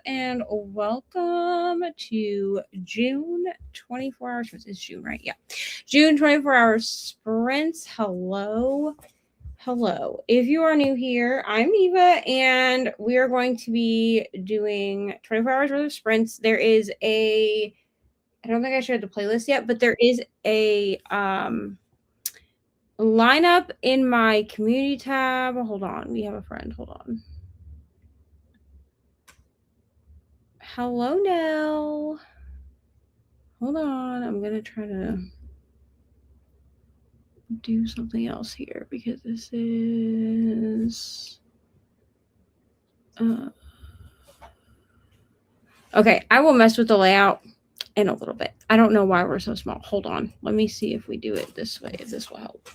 and welcome to June 24 hours. It's June, right? Yeah. June 24 hours sprints. Hello. Hello. If you are new here, I'm Eva, and we are going to be doing 24 hours worth of sprints. There is I don't think I shared the playlist yet, but there is a lineup in my community tab. Hold on. We have a friend. Hold on. Hello, Nell. Hold on. I'm going to try to do something else here because this is... okay, I will mess with the layout in a little bit. I don't know why we're so small. Hold on. Let me see if we do it this way, if this will help.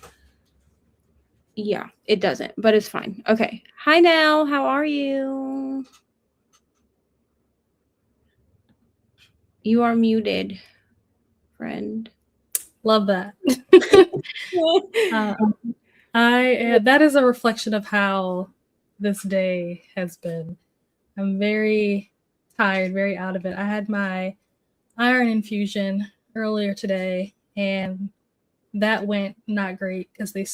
Yeah, it doesn't, but it's fine. Okay. Hi, Nell. How are you? You are muted, friend. Love that. That is a reflection of how this day has been. I'm very tired, very out of it. I had my iron infusion earlier today, and that went not great because they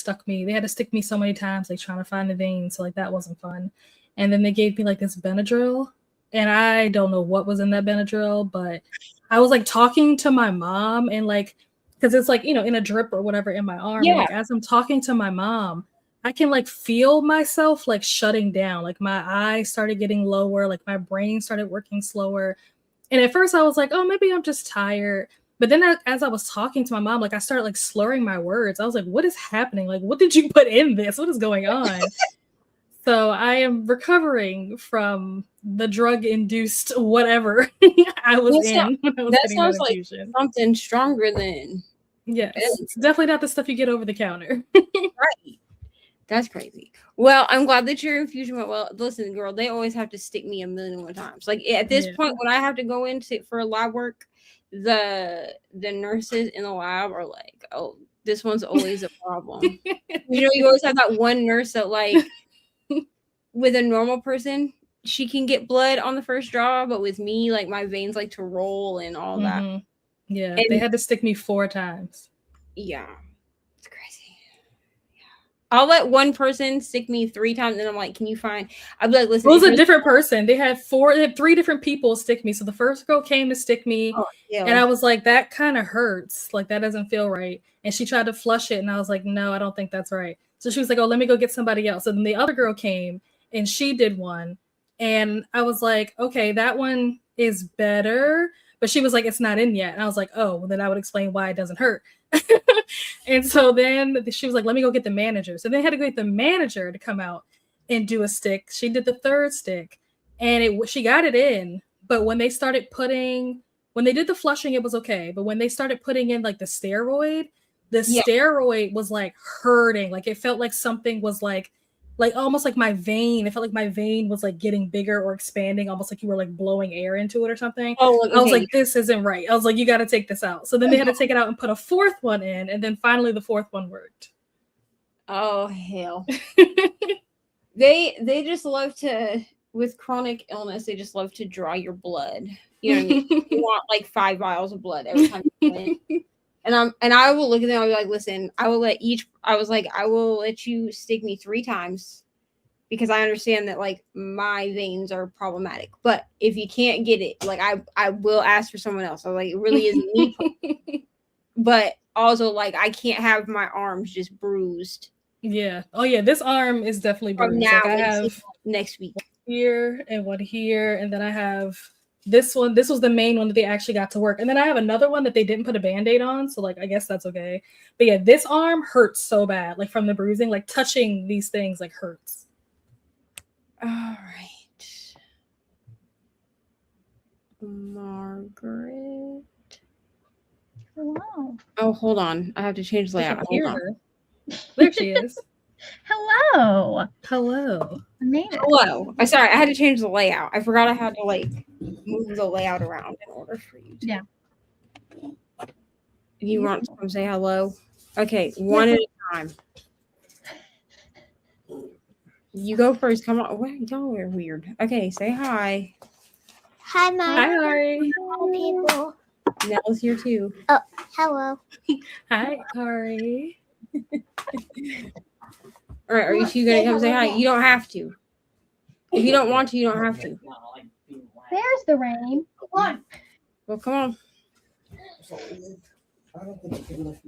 had to stick me so many times, like trying to find the veins. So like that wasn't fun. And then they gave me like this Benadryl, and I don't know what was in that Benadryl, but I was like talking to my mom, and like, because it's like, in a drip or whatever in my arm. Yeah. And like as I'm talking to my mom, I can like feel myself like shutting down. Like my eyes started getting lower, like my brain started working slower. And at first I was like, oh, maybe I'm just tired. But then as I was talking to my mom, like I started like slurring my words. I was like, what is happening? Like, what did you put in this? What is going on? So I am recovering from the drug-induced whatever I was in when I was getting that infusion. Like something stronger than... Yes, it's definitely not the stuff you get over the counter. Right. That's crazy. Well, I'm glad that your infusion went well. Listen, girl, they always have to stick me a million times. Like at this point, when I have to go in for lab work, the nurses in the lab are like, oh, this one's always a problem. You always have that one nurse that like, with a normal person, she can get blood on the first draw, but with me, like my veins like to roll and all that. Yeah, and they had to stick me 4 times. Yeah, it's crazy. Yeah. I'll let one person stick me 3 times, and I'm like, can you find... I'll be like, listen. It was a different person. They had 3 different people stick me. So the first girl came to stick me, and I was like, that kind of hurts. Like, that doesn't feel right. And she tried to flush it, and I was like, no, I don't think that's right. So she was like, oh, let me go get somebody else. So then the other girl came, and she did one. And I was like, okay, that one is better. But she was like, it's not in yet. And I was like, oh, well, then I would explain why it doesn't hurt. And so then she was like, let me go get the manager. So they had to go get the manager to come out and do a stick. She did the 3rd stick, and she got it in. But when they did the flushing, it was okay. But when they started putting in like the steroid was like hurting. Like it felt like something was like almost like my vein. It felt like my vein was like getting bigger or expanding, almost like you were like blowing air into it or something. Oh, okay. I was like, this isn't right. I was like, you got to take this out. So then they had to take it out and put a 4th one in, and then finally the 4th one worked. Oh hell. They just love to, with chronic illness, they just love to draw your blood. You know what I mean? You want like 5 vials of blood every time you come in. And I will look at them. I'll be like, listen, I will let you stick me 3 times because I understand that like my veins are problematic. But if you can't get it, like I will ask for someone else. So like it really isn't me. But also like I can't have my arms just bruised. Yeah. Oh yeah, this arm is definitely bruised. From now, like I have next week. Here and one here, and then I have this one. This was the main one that they actually got to work. And then I have another one that they didn't put a Band-Aid on. So like, I guess that's okay. But yeah, this arm hurts so bad. Like from the bruising, like touching these things like hurts. All right. Margaret. Hello. Oh, hold on. I have to change the layout. Hold on. There she is. Hello. Hello. Hello. I'm sorry. I had to change the layout. I forgot I had to like move the layout around in order for you to. Yeah. You want to come say hello? Okay, one at a time. You go first. Come on. What? Y'all are weird. Okay, say hi. Hi, Mom. Hi, Ari. Hi, people. Nell's here too. Oh, hello. Hi, Ari. All right, are you two gonna come say hi? You don't have to. If you don't want to, you don't have to. There's the rain. Well, come on.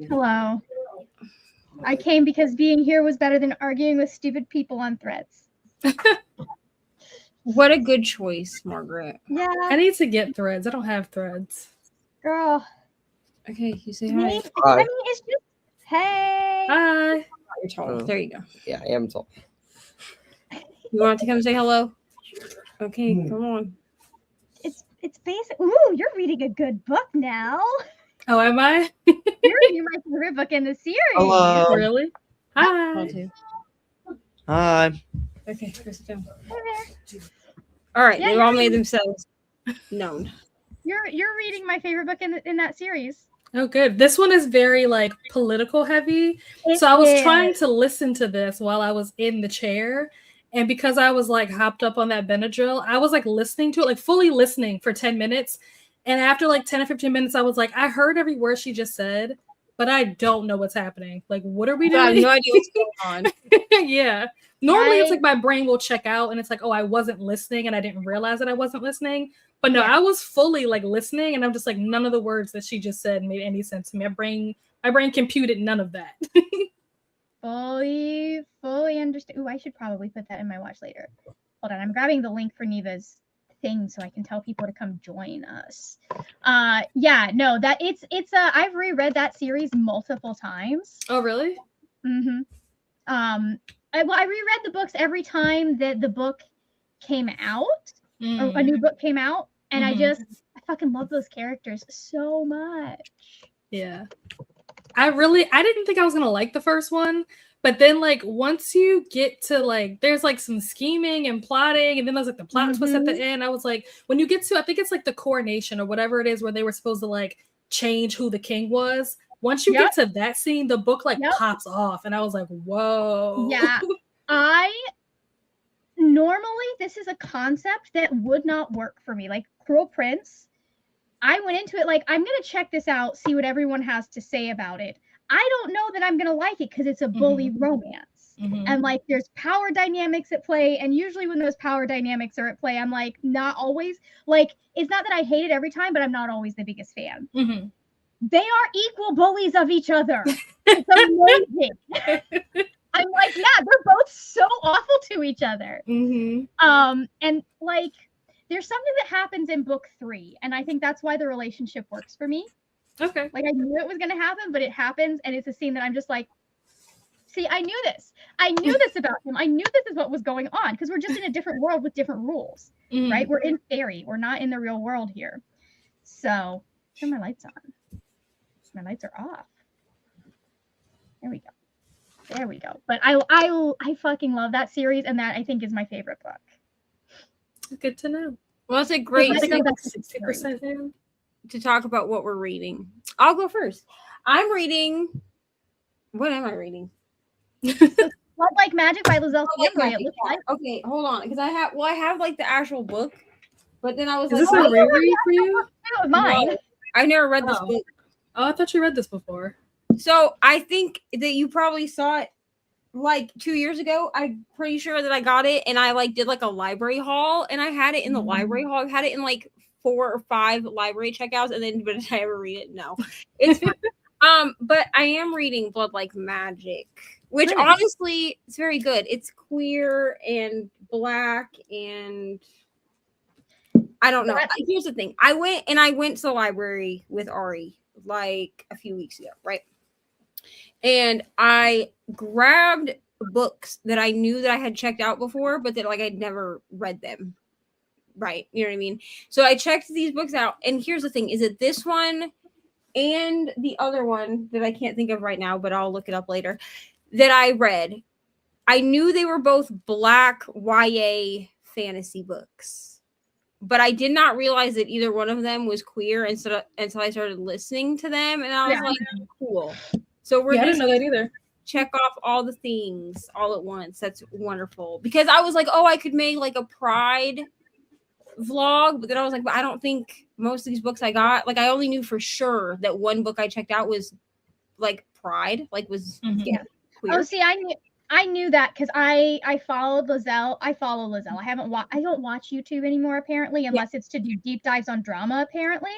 Hello. I came because being here was better than arguing with stupid people on threads. What a good choice, Margaret. Yeah, I need to get threads. I don't have threads. girl. Okay, you say Me? hi. I mean, it's just, hey. Hi. You're tall. There you go. Yeah, I am tall. Mm-hmm. You want to come say hello? Okay, come on. It's basic. Ooh, you're reading a good book now. Oh, am I? You're reading my favorite book in the series. Hello. Really? Hi. Call too. Hi. Okay, Chris, down. Hey there. All right, Yeah, they've you're all made reading- themselves known. You're reading my favorite book in that series. Oh, good. This one is very like political heavy. It So I was is. trying to listen to this while I was in the chair. And because I was like hopped up on that Benadryl, I was like listening to it, like fully listening for 10 minutes. And after like 10 or 15 minutes, I was like, I heard every word she just said, but I don't know what's happening. Like, what are we I have doing? no idea what's going on. Yeah. Normally it's like my brain will check out and it's like, oh, I wasn't listening and I didn't realize that I wasn't listening. But no, I was fully like listening and I'm just like, none of the words that she just said made any sense to me. My brain computed none of that. Fully understand. Ooh, I should probably put that in my watch later. Hold on, I'm grabbing the link for Neva's thing so I can tell people to come join us. Yeah, no, that it's I've reread that series multiple times. Oh, really? Mm-hmm. I reread the books every time that the book came out, or a new book came out, and I fucking love those characters so much. Yeah. I didn't think I was gonna like the first one, but then like once you get to like there's like some scheming and plotting, and then there's like the plot twist at the end. I was like, when you get to I think it's like the coronation or whatever it is where they were supposed to like change who the king was. Once you get to that scene, the book like pops off, and I was like, whoa. Yeah. Normally this is a concept that would not work for me. Like Cruel Prince, I went into it like, I'm going to check this out, see what everyone has to say about it. I don't know that I'm going to like it because it's a bully romance. And like there's power dynamics at play. And usually when those power dynamics are at play, I'm like, not always. Like, it's not that I hate it every time, but I'm not always the biggest fan. They are equal bullies of each other. It's amazing. I'm like, yeah, they're both so awful to each other. And like, there's something that happens in book 3, and I think that's why the relationship works for me. Okay. Like I knew it was going to happen, but it happens, and it's a scene that I'm just like, see, I knew this. I knew this about him. I knew this is what was going on because we're just in a different world with different rules, right? We're in fairy. We're not in the real world here. So, turn my lights on. My lights are off. There we go. There we go. But I fucking love that series, and that I think is my favorite book. Good to know. Well, it's a great I think I'm like 60% in. to talk about what we're reading. I'll go first. I'm reading. What am I reading? Blood Like Magic by Lizelle Cambria. It looks like. Okay, hold on, because I have like the actual book, but then I was Is like, this a reread for you? Mine. No, I've never read this book. Oh, I thought you read this before. So I think that you probably saw it like 2 years ago. I'm pretty sure that I got it, and I like did like a library haul, and I had it in the library haul. I've had it in like 4 or 5 library checkouts, and then but did I ever read it? No. It's but I am reading Blood Like Magic, which honestly it's very good. It's queer and black, and I don't know. Here's the thing. I went to the library with Ari like a few weeks ago, right? And I grabbed books that I knew that I had checked out before, but that like I'd never read them. Right. You know what I mean? So I checked these books out. And here's the thing, is it this one and the other one that I can't think of right now, but I'll look it up later, that I read. I knew they were both black YA fantasy books, but I did not realize that either one of them was queer until I started listening to them. And I was like, cool. So we're I didn't know that either. Check off all the things all at once. That's wonderful. Because I was like, oh, I could make like a pride vlog, but then I was like, but I don't think most of these books I got, like I only knew for sure that one book I checked out was like Pride, like was Yeah. queer. Oh, see, I knew that because I followed Lizelle. I follow Lizelle. I don't watch YouTube anymore apparently, unless it's to do deep dives on drama apparently.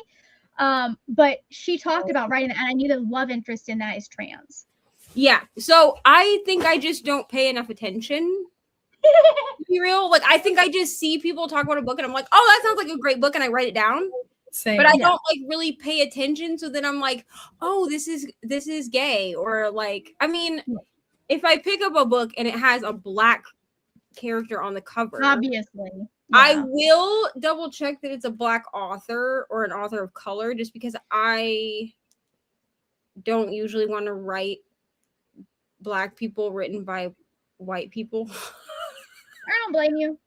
But she talked about writing that, and I knew the love interest in that is trans. Yeah. So I think I just don't pay enough attention. To be real, like I think I just see people talk about a book and I'm like, oh, that sounds like a great book, and I write it down. Same. But I don't like really pay attention. So then I'm like, oh, this is gay, or like, I mean, if I pick up a book and it has a black character on the cover, Obviously, I will double check that it's a black author or an author of color, just because I don't usually want to write black people written by white people. I don't blame you.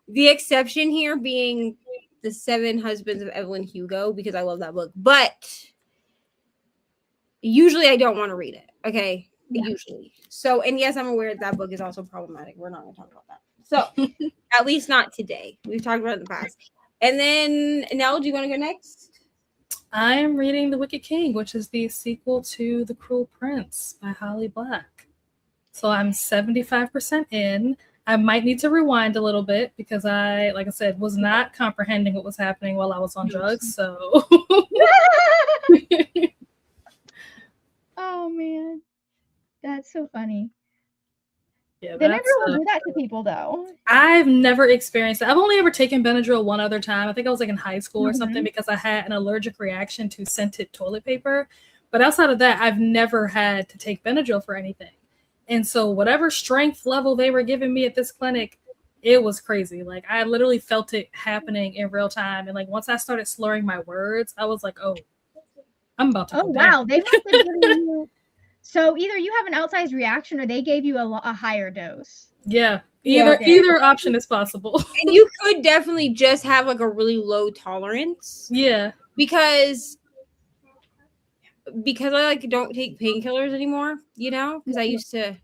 The exception here being The 7 Husbands of Evelyn Hugo, because I love that book. But usually I don't want to read it. Okay. Yeah. Usually. So, and yes, I'm aware that book is also problematic. We're not going to talk about that. So, at least not today. We've talked about it in the past. And then, Nell, do you want to go next? I am reading The Wicked King, which is the sequel to The Cruel Prince by Holly Black. So I'm 75% in. I might need to rewind a little bit because I, like I said, was not comprehending what was happening while I was on drugs. So, oh man, that's so funny. Yeah, Benadryl will do that to people, though. I've never experienced it. I've only ever taken Benadryl one other time. I think I was like in high school or something, because I had an allergic reaction to scented toilet paper. But outside of that, I've never had to take Benadryl for anything. And so whatever strength level they were giving me at this clinic, it was crazy. Like I literally felt it happening in real time. And like once I started slurring my words, I was like, oh, I'm about to go wow. They must have given you. So either you have an outsized reaction or they gave you a higher dose. Yeah. Either option is possible. And you could definitely just have like a really low tolerance. Yeah. Because I like don't take painkillers anymore, you know, because I used to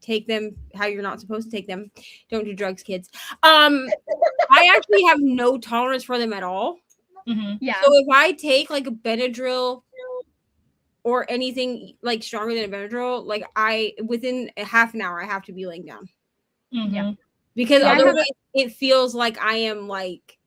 take them how you're not supposed to take them. Don't do drugs, kids. I actually have no tolerance for them at all. Mm-hmm. Yeah. So if I take like a Benadryl or anything like stronger than a Benadryl, like within a half an hour I have to be laying down. Mm-hmm. Yeah. Because otherwise it feels like I am like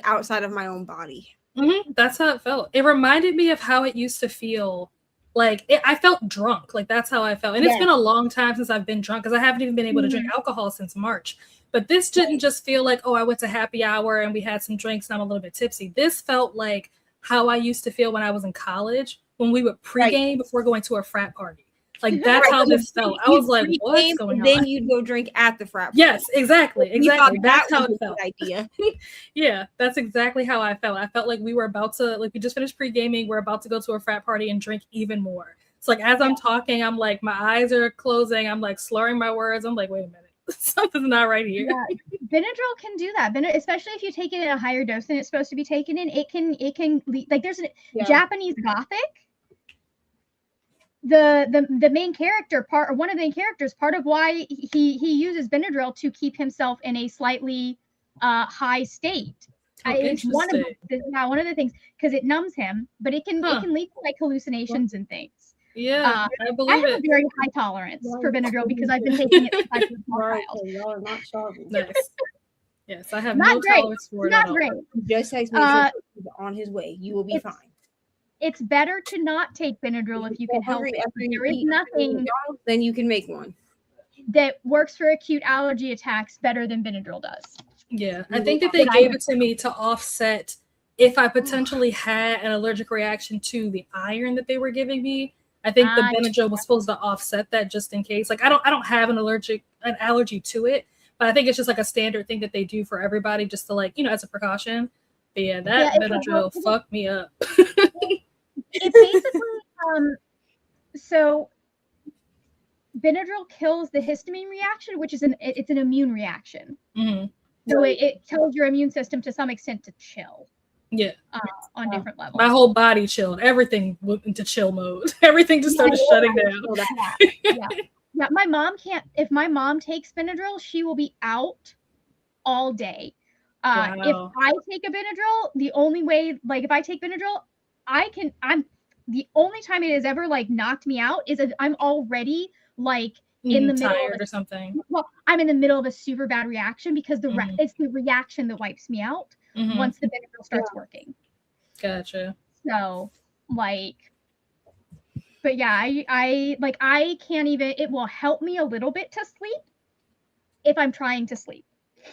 outside of my own body. Mm-hmm. That's how it felt. It reminded me of how it used to feel. Like I felt drunk. Like that's how I felt. And it's been a long time since I've been drunk because I haven't even been able to drink alcohol since March. But this didn't just feel like, oh, I went to happy hour and we had some drinks and I'm a little bit tipsy. This felt like how I used to feel when I was in college when we would pregame before going to a frat party. Like that's how this felt. I was like, what's going on? Then you'd go drink at the frat party. Yes, exactly. That's how it felt. Idea. Yeah, that's exactly how I felt. I felt like we were about to, like we just finished pre-gaming. We're about to go to a frat party and drink even more. So like as I'm talking, I'm like, my eyes are closing. I'm like slurring my words. I'm like, wait a minute. Something's not right here. Yeah. Benadryl can do that. Especially if you take it at a higher dose than it's supposed to be taken in, it can like there's a Japanese Gothic. The main character part, or one of the main characters, part of why he uses Benadryl to keep himself in a slightly high state. It's one of the things because it numbs him, but it can lead to like hallucinations and things. Yeah, I believe I have a very high tolerance for Benadryl because I've been taking it since I was Y'all are not starving. Nice. Yes, I have not no great. tolerance for it. Not at great. all. Just text me on his way. You will be fine. It's better to not take Benadryl if you can help it. There is nothing then you can make one that works for acute allergy attacks better than Benadryl does. Yeah, I think that they gave it to me to offset if I potentially had an allergic reaction to the iron that they were giving me. I think the Benadryl was supposed to offset that just in case. Like I don't have an allergy to it, but I think it's just like a standard thing that they do for everybody just to like, as a precaution. But yeah, that Benadryl fucked me up. It's basically so Benadryl kills the histamine reaction, which is an immune reaction. Mm-hmm. So it tells your immune system to some extent to chill. Yeah. On different levels. My whole body chilled. Everything went into chill mode. Everything just started shutting down. Yeah. My mom can't. If my mom takes Benadryl, she will be out all day. Wow. If I take a Benadryl, the only way, like if I take Benadryl, I'm the only time it has ever like knocked me out is if I'm already like in the middle tired of or something. Well, I'm in the middle of a super bad reaction because it's the reaction that wipes me out once the Benadryl starts working. Gotcha. So like, but yeah, I can't even. It will help me a little bit to sleep if I'm trying to sleep,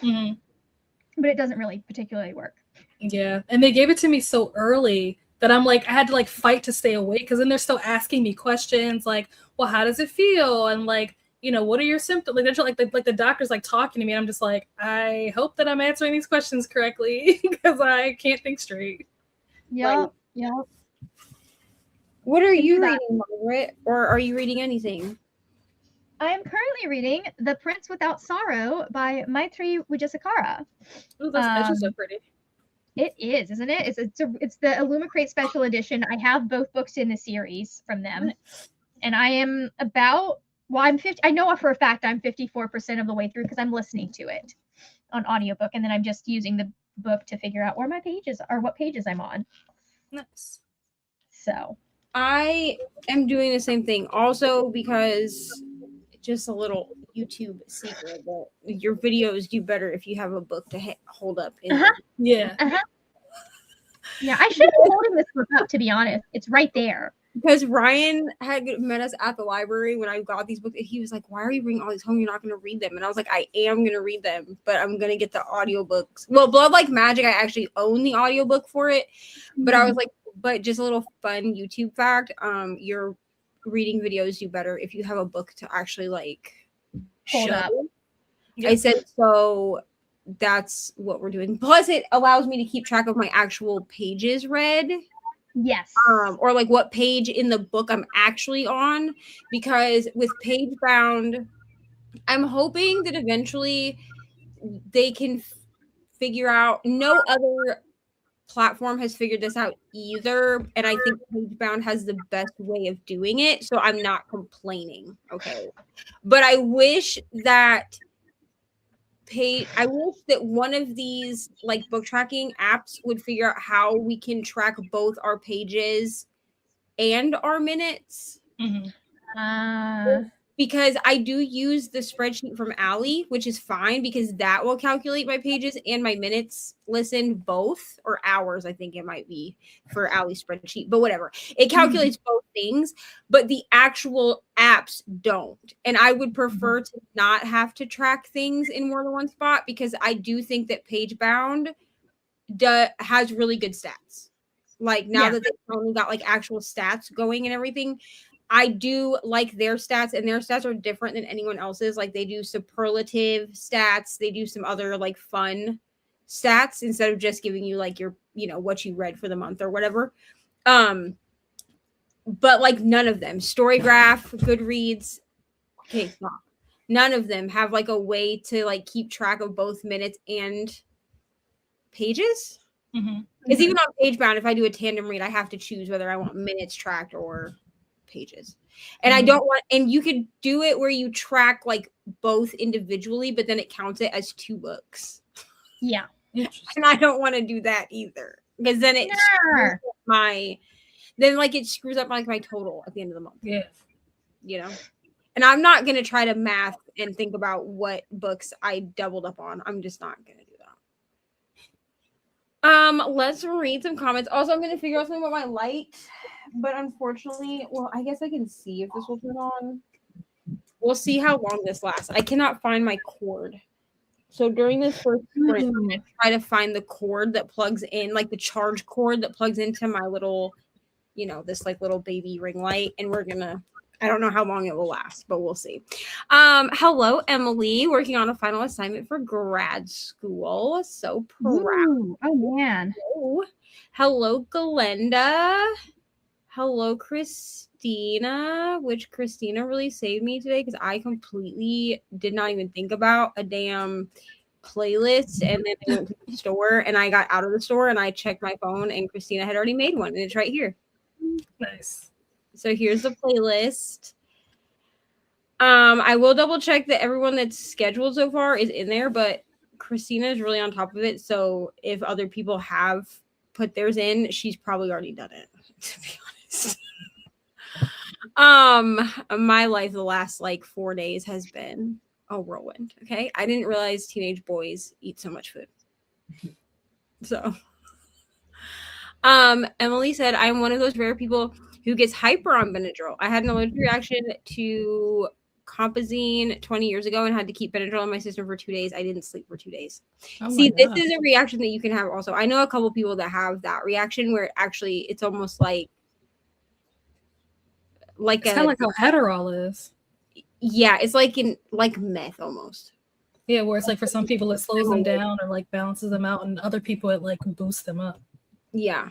but it doesn't really particularly work. Yeah, and they gave it to me so early that I'm like, I had to like fight to stay awake because then they're still asking me questions like, well, how does it feel? And like, you know, what are your symptoms? Like, they're like the doctor's like talking to me. And I'm just like, I hope that I'm answering these questions correctly because I can't think straight. Yep. What are you reading, Margaret? Or are you reading anything? I am currently reading The Prince Without Sorrow by Maitri Wijesakara. Oh, those pictures are pretty. It is, isn't it? It's the Illumicrate special edition. I have both books in the series from them, and I am I'm 50. I know for a fact I'm 54% of the way through because I'm listening to it on audiobook, and then I'm just using the book to figure out where my pages are, what pages I'm on. Nice. So I am doing the same thing, also because just a little YouTube secret that your videos do better if you have a book to hold up. Yeah. Yeah, I should be holding this book up, to be honest. It's right there. Because Ryan had met us at the library when I got these books, and he was like, why are you bringing all these home? You're not going to read them. And I was like, I am going to read them, but I'm going to get the audiobooks. Well, Blood Like Magic, I actually own the audiobook for it. But I was like, but just a little fun YouTube fact, your reading videos do better if you have a book to actually like hold up. Yep. I said, so that's what we're doing. Plus, it allows me to keep track of my actual pages read. Yes. Or like what page in the book I'm actually on, because with page bound, I'm hoping that eventually they can figure out. No other platform has figured this out either, and I think page bound has the best way of doing it, so I'm not complaining. Okay, but I wish that one of these like book tracking apps would figure out how we can track both our pages and our minutes. Because I do use the spreadsheet from Allie, which is fine because that will calculate my pages and my minutes listened both, or hours, I think it might be for Allie's spreadsheet, but whatever. It calculates both things, but the actual apps don't. And I would prefer to not have to track things in more than one spot because I do think that Pagebound has really good stats. Like now that they've only got like actual stats going and everything, I do like their stats, and their stats are different than anyone else's. Like they do superlative stats. They do some other like fun stats instead of just giving you like your, what you read for the month or whatever. But like none of them, Storygraph, Goodreads, okay, stop. None of them have like a way to like keep track of both minutes and pages. Because even on Pagebound, if I do a tandem read, I have to choose whether I want minutes tracked or pages. And I don't want, and you could do it where you track like both individually, but then it counts it as 2 books. Yeah. And I don't want to do that either. Because then it screws up it screws up like my total at the end of the month. Yeah. And I'm not gonna try to math and think about what books I doubled up on. I'm just not gonna do that. Let's read some comments. Also, I'm gonna figure out something about my light. But unfortunately, well, I guess I can see if this will turn on. We'll see how long this lasts. I cannot find my cord. So during this first sprint, I'm going to try to find the cord that plugs in, like the charge cord that plugs into my little, this like little baby ring light. And I don't know how long it will last, but we'll see. Hello, Emily, working on a final assignment for grad school. So proud. Oh, man. Hello, Glenda. Hello, Christina, which Christina really saved me today because I completely did not even think about a damn playlist. And then I went to the store and I got out of the store and I checked my phone and Christina had already made one and it's right here. Nice. So here's the playlist. I will double check that everyone that's scheduled so far is in there, but Christina is really on top of it. So if other people have put theirs in, she's probably already done it, to be honest. My life the last like 4 days has been a whirlwind. Okay. I didn't realize teenage boys eat so much food. So Emily said, I'm one of those rare people who gets hyper on Benadryl. I had an allergic reaction to compazine 20 years ago and had to keep Benadryl in my system for 2 days. I didn't sleep for 2 days. See, this is a reaction that you can have also. I know a couple people that have that reaction where actually it's almost like it's kind of like how Adderall is. Yeah, it's like meth almost. Yeah, where it's like for some people it slows them down or like balances them out, and other people it like boosts them up. Yeah.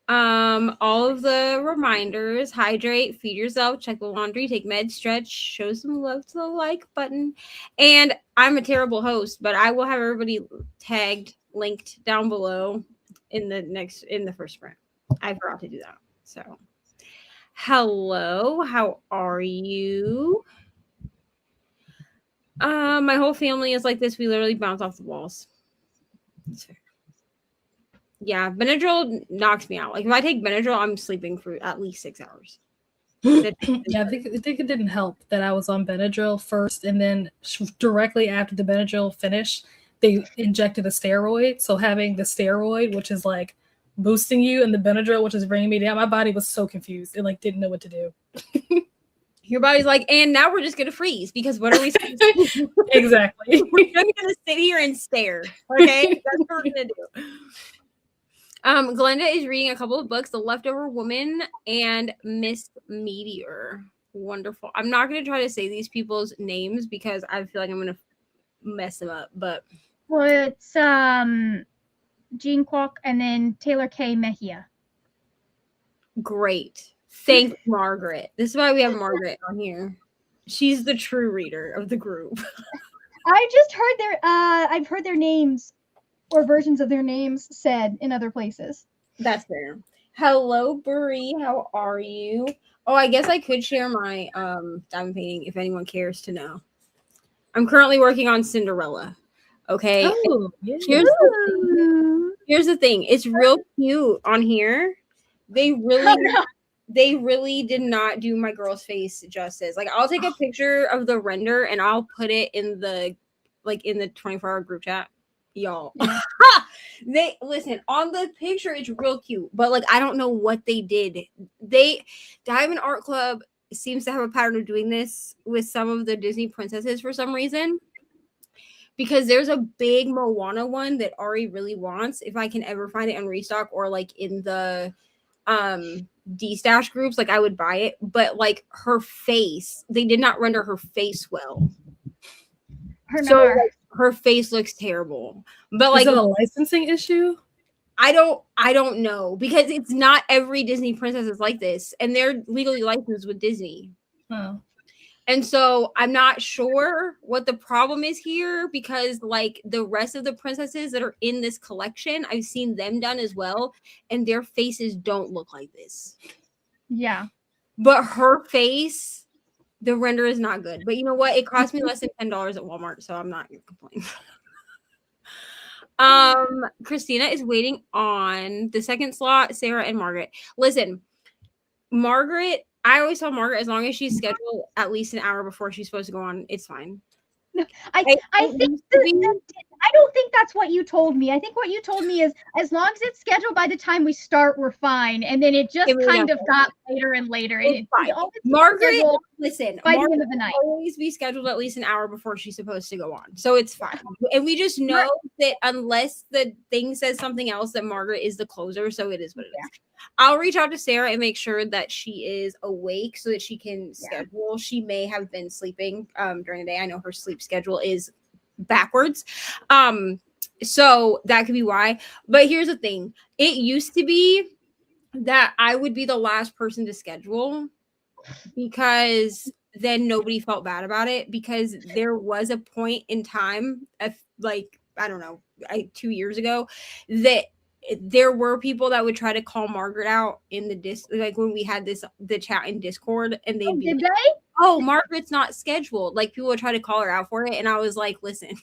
All of the reminders: hydrate, feed yourself, check the laundry, take meds, stretch, show some love to the like button. And I'm a terrible host, but I will have everybody tagged, linked down below in the first sprint. I forgot to do that. So hello, how are you? My whole family is like this. We literally bounce off the walls. It's fair. Yeah, Benadryl knocks me out. Like if I take Benadryl, I'm sleeping for at least 6 hours. Yeah, I think it didn't help that I was on Benadryl first, and then directly after the Benadryl finished, they injected a steroid. So having the steroid, which is like boosting you, and the Benadryl, which is bringing me down, my body was so confused. It like didn't know what to do. Your body's like, and now we're just gonna freeze because what are we supposed to do? Exactly. We're gonna sit here and stare. Okay, that's what we're gonna do. Glenda is reading a couple of books, The Leftover Woman and Miss Meteor. Wonderful. I'm not going to try to say these people's names because I feel like I'm going to mess them up, but well, it's Jean Kwok and then Taylor K. Mejia. Great. Thank Margaret. This is why we have Margaret on here. She's the true reader of the group. I just heard I've heard their names or versions of their names said in other places. That's fair. Hello, Brie. How are you? Oh, I guess I could share my diamond painting if anyone cares to know. I'm currently working on Cinderella. Okay. Oh, yeah. Here's the thing. It's real cute on here. They really did not do my girl's face justice. Like I'll take a picture of the render and I'll put it in the 24-hour group chat. Y'all. They listen on the picture, it's real cute, but like I don't know what they did. Diamond Art Club seems to have a pattern of doing this with some of the Disney princesses for some reason, because there's a big Moana one that Ari really wants. If I can ever find it on restock or like in the D-stash groups, like I would buy it, but like her face, they did not render her face well. Her face looks terrible. But like, is it a licensing issue? I don't know, because it's not every Disney princess is like this, and they're legally licensed with Disney. Oh. And so I'm not sure what the problem is here, because like the rest of the princesses that are in this collection, I've seen them done as well, and their faces don't look like this. Yeah. But her face, the render is not good. But you know what? It cost me less than $10 at Walmart, so I'm not going to complain. Christina is waiting on the second slot, Sarah and Margaret. Listen, Margaret, I always tell Margaret, as long as she's scheduled at least an hour before she's supposed to go on, it's fine. I don't think that's what you told me. I think what you told me is as long as it's scheduled by the time we start, we're fine. And then it just kind of got later and later. It's fine. Margaret, listen, by the end of the night, always be scheduled at least an hour before she's supposed to go on. So it's fine. And we just know that unless the thing says something else, that Margaret is the closer. So it is what it is. I'll reach out to Sarah and make sure that she is awake so that she can schedule. She may have been sleeping during the day. I know her sleep schedule is backwards. So that could be why. But here's the thing. It used to be that I would be the last person to schedule, because then nobody felt bad about it, because there was a point in time of like, I don't know, 2 years ago that there were people that would try to call Margaret out in the like when we had the chat in Discord, and they'd be did like, they? oh, Margaret's not scheduled. Like people would try to call her out for it. And I was like, listen,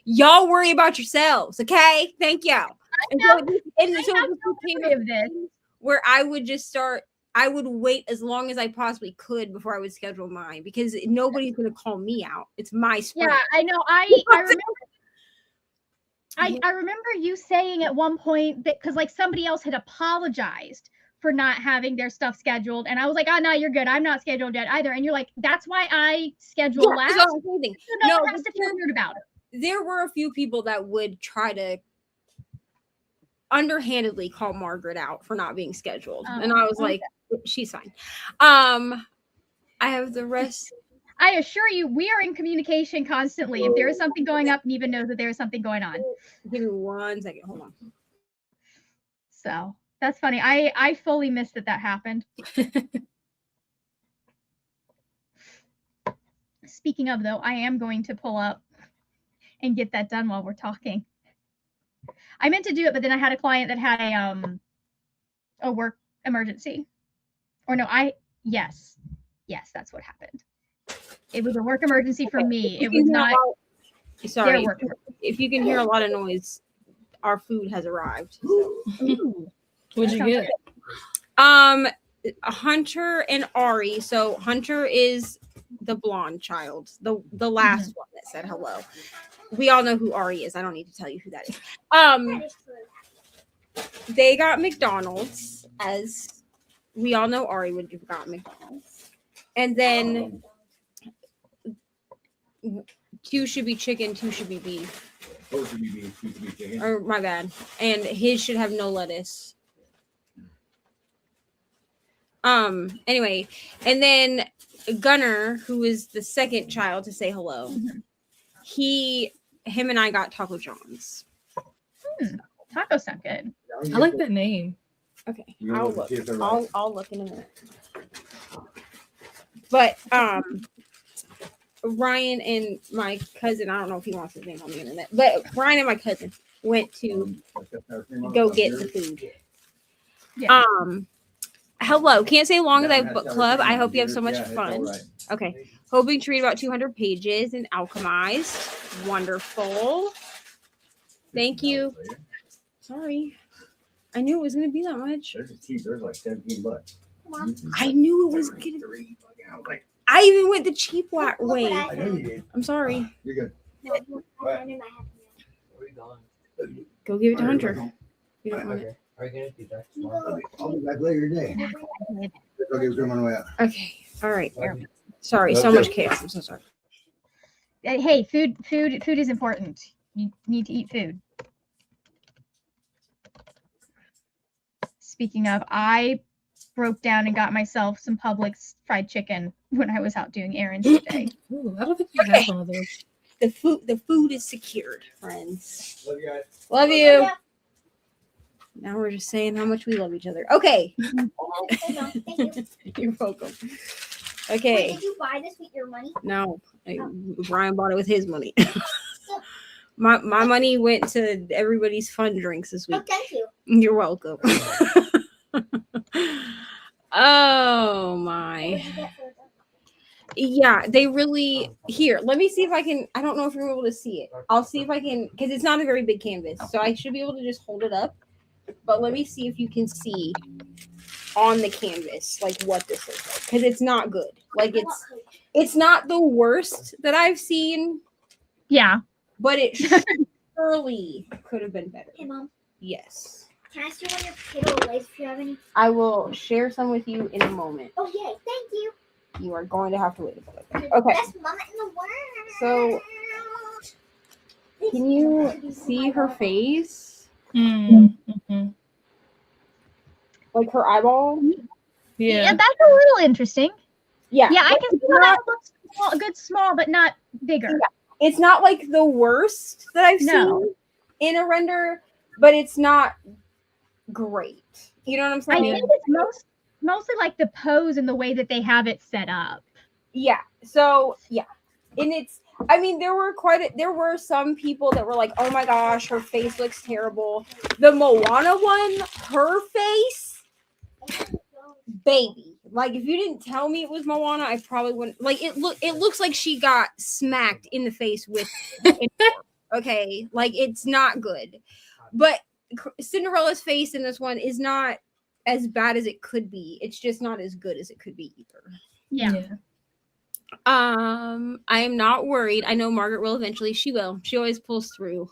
y'all worry about yourselves. Okay. Thank you. Where I would just start, I would wait as long as I possibly could before I would schedule mine because nobody's going to call me out. It's my sprint. Yeah, I know. I remember you saying at one point that because like somebody else had apologized for not having their stuff scheduled, and I was like, "Oh no, you're good. I'm not scheduled yet either." And you're like, "That's why I schedule last." So no one has to feel weird about it. There were a few people that would try to underhandedly call Margaret out for not being scheduled, and I was like, "She's fine." I have the rest. I assure you, we are in communication constantly. If there is something going up, Neva knows that there is something going on. Give me 1 second. Hold on. So that's funny. I fully missed that happened. Speaking of, though, I am going to pull up and get that done while we're talking. I meant to do it, but then I had a client that had a work emergency. Or no, yes, that's what happened. It was a work emergency for me. It was not. Sorry, if you can hear a lot of noise, our food has arrived. So. What'd you get? Hunter and Ari. So Hunter is the blonde child, the last one that said hello. We all know who Ari is. I don't need to tell you who that is. They got McDonald's, as we all know Ari would have got McDonald's. And then 2 should be chicken, 2 should be beef. 4 should be beef, 2 should be chicken. Or my bad. And his should have no lettuce. Anyway, and then Gunnar, who is the second child to say hello, him and I got Taco John's. Tacos sound good. I like that name. Okay, I'll look. I'll look in a minute. But Ryan and my cousin, I don't know if he wants his name on the internet, but Ryan and my cousin went to go get the food. Yeah. Hello. Can't say long as I book club. I hope you have so much fun. Okay. Hoping to read about 200 pages and alchemized. Wonderful. Thank you. Sorry. I knew it was going to be that much. There's cheap. There's like $17. I knew it was going to be. I even went the cheap way. I know you did. I'm sorry. You're good. Go give it to Hunter. You don't want it. Are you gonna do that tomorrow? I'll be back later today. I'll give it to him on the way out. Okay. All right. Sorry. So much chaos. I'm so sorry. Hey, food is important. You need to eat food. Speaking of, I broke down and got myself some Publix fried chicken when I was out doing errands today. Ooh, I don't think you have one of those. The food is secured, friends. Love you guys. Love you. Now we're just saying how much we love each other. Okay. Thank you. You're welcome. Okay. Wait, did you buy this with your money? No, Brian bought it with his money. my money went to everybody's fun drinks this week. Oh, thank you. You're welcome. Oh my. What did you get for them? Yeah, they really here. Let me see if I can. I don't know if you're able to see it. I'll see if I can because it's not a very big canvas, so I should be able to just hold it up. But let me see if you can see on the canvas like what this is like because it's not good. Like it's not the worst that I've seen. Yeah, but it surely could have been better. Hey, Mom. Yes. Can I see one of your potato lays if you have any? I will share some with you in a moment. Oh, yay. Thank you. You are going to have to wait a bit. You're the Okay. best mama in the world. So, can you see her face? Mm-hmm. Like her eyeball? yeah, Yeah. that's a little interesting. Yeah. Yeah, I Like, can see it's how not, that looks small, good small, but not bigger. Yeah. It's not like the worst that I've No. seen in a render, but it's not great. You know what I'm I saying? think it's mostly like the pose and the way that they have it set up. Yeah. So yeah, and it's. I mean, there were some people that were like, "Oh my gosh, her face looks terrible." The Moana one, her face, baby, Like if you didn't tell me it was Moana, I probably wouldn't. Like it looks like she got smacked in the face with. Okay, like it's not good, but Cinderella's face in this one is not as bad as it could be. It's just not as good as it could be either. Yeah. I am not worried. I know Margaret will eventually. She will. She always pulls through.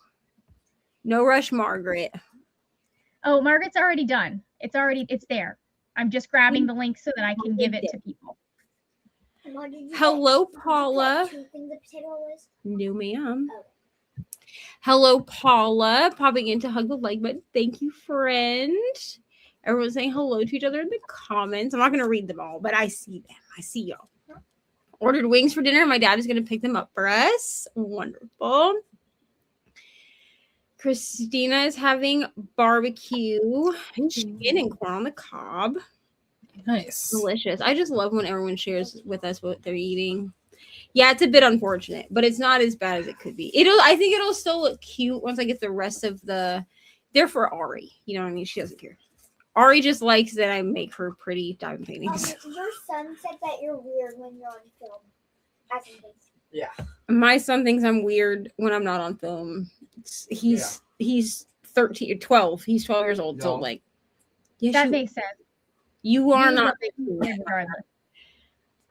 No rush, Margaret. Oh, Margaret's already done. It's there. I'm just grabbing the link so that I can give it to people. Hello, Paula. 2 things of potato Liz? No, ma'am. Hello, Paula. Popping in to hug the like button. Thank you, friend. Everyone's saying hello to each other in the comments. I'm not going to read them all, but I see them. I see y'all. Ordered wings for dinner. My dad is going to pick them up for us. Wonderful. Christina is having barbecue and chicken and corn on the cob. Nice. Delicious. I just love when everyone shares with us what they're eating. Yeah, it's a bit unfortunate, but it's not as bad as it could be. I think it'll still look cute once I get the rest of the. They're for Ari. You know what I mean? She doesn't care. Ari just likes that I make her pretty diamond paintings. Your son said that you're weird when you're on film. Yeah. My son thinks I'm weird when I'm not on film. He's 13 or 12. He's 12 years old. So like, yes, That makes sense. you are not. Regardless.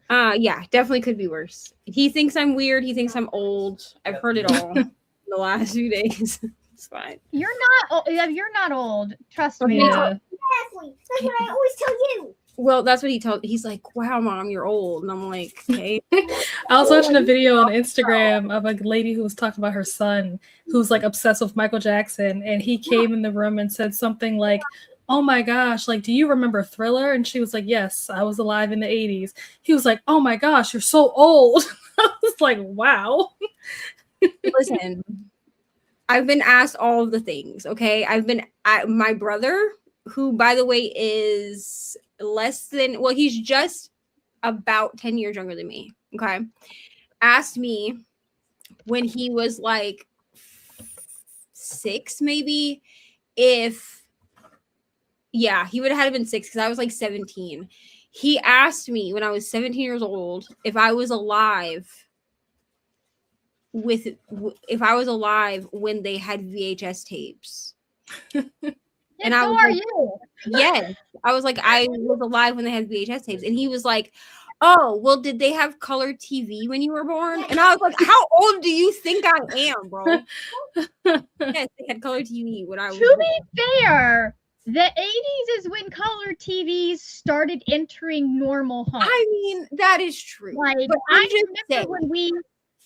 Yeah, definitely could be worse. He thinks I'm weird. He thinks I'm old. I've heard it all in the last few days. It's fine. You're not old. Trust me. Yeah. Exactly. That's what I always tell you. Well, that's what he's like, wow, Mom, you're old. And I'm like, okay. I was watching a video on Instagram of a lady who was talking about her son who's like obsessed with Michael Jackson, and he came in the room and said something like, oh my gosh, like, do you remember Thriller? And she was like, yes, I was alive in the 80s. He was like, oh my gosh, you're so old. I was like, wow. Listen, I've been asked all of the things, okay? My brother, who, by the way, is he's just about 10 years younger than me, okay? Asked me when he was like 6, maybe, he would have had to been 6 because I was like 17. He asked me when I was 17 years old if I was alive when they had VHS tapes. And so are you. Yes. I was like, I was alive when they had VHS tapes. And he was like, oh, well, did they have color TV when you were born? And I was like, how old do you think I am, bro? Yes, they had color TV when I was To be fair, the 80s is when color TVs started entering normal homes. I mean, that is true. Like, but I remember when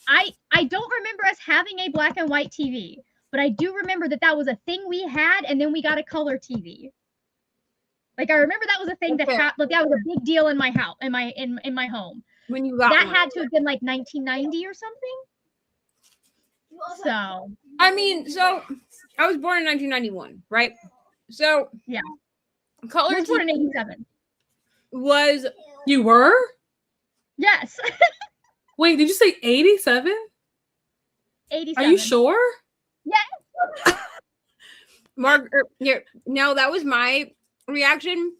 I don't remember us having a black and white TV, but I do remember that was a thing we had, and then we got a color TV. Like, I remember that was a thing that was a big deal in my house, in my home. When you got that one. had to have been like 1990 or something. So I mean, so I was born in 1991, right? So yeah, color I was born in 87. Was you were? Yes. Wait, did you say 87? 87. Are you sure? Yes. Margaret, no, that was my reaction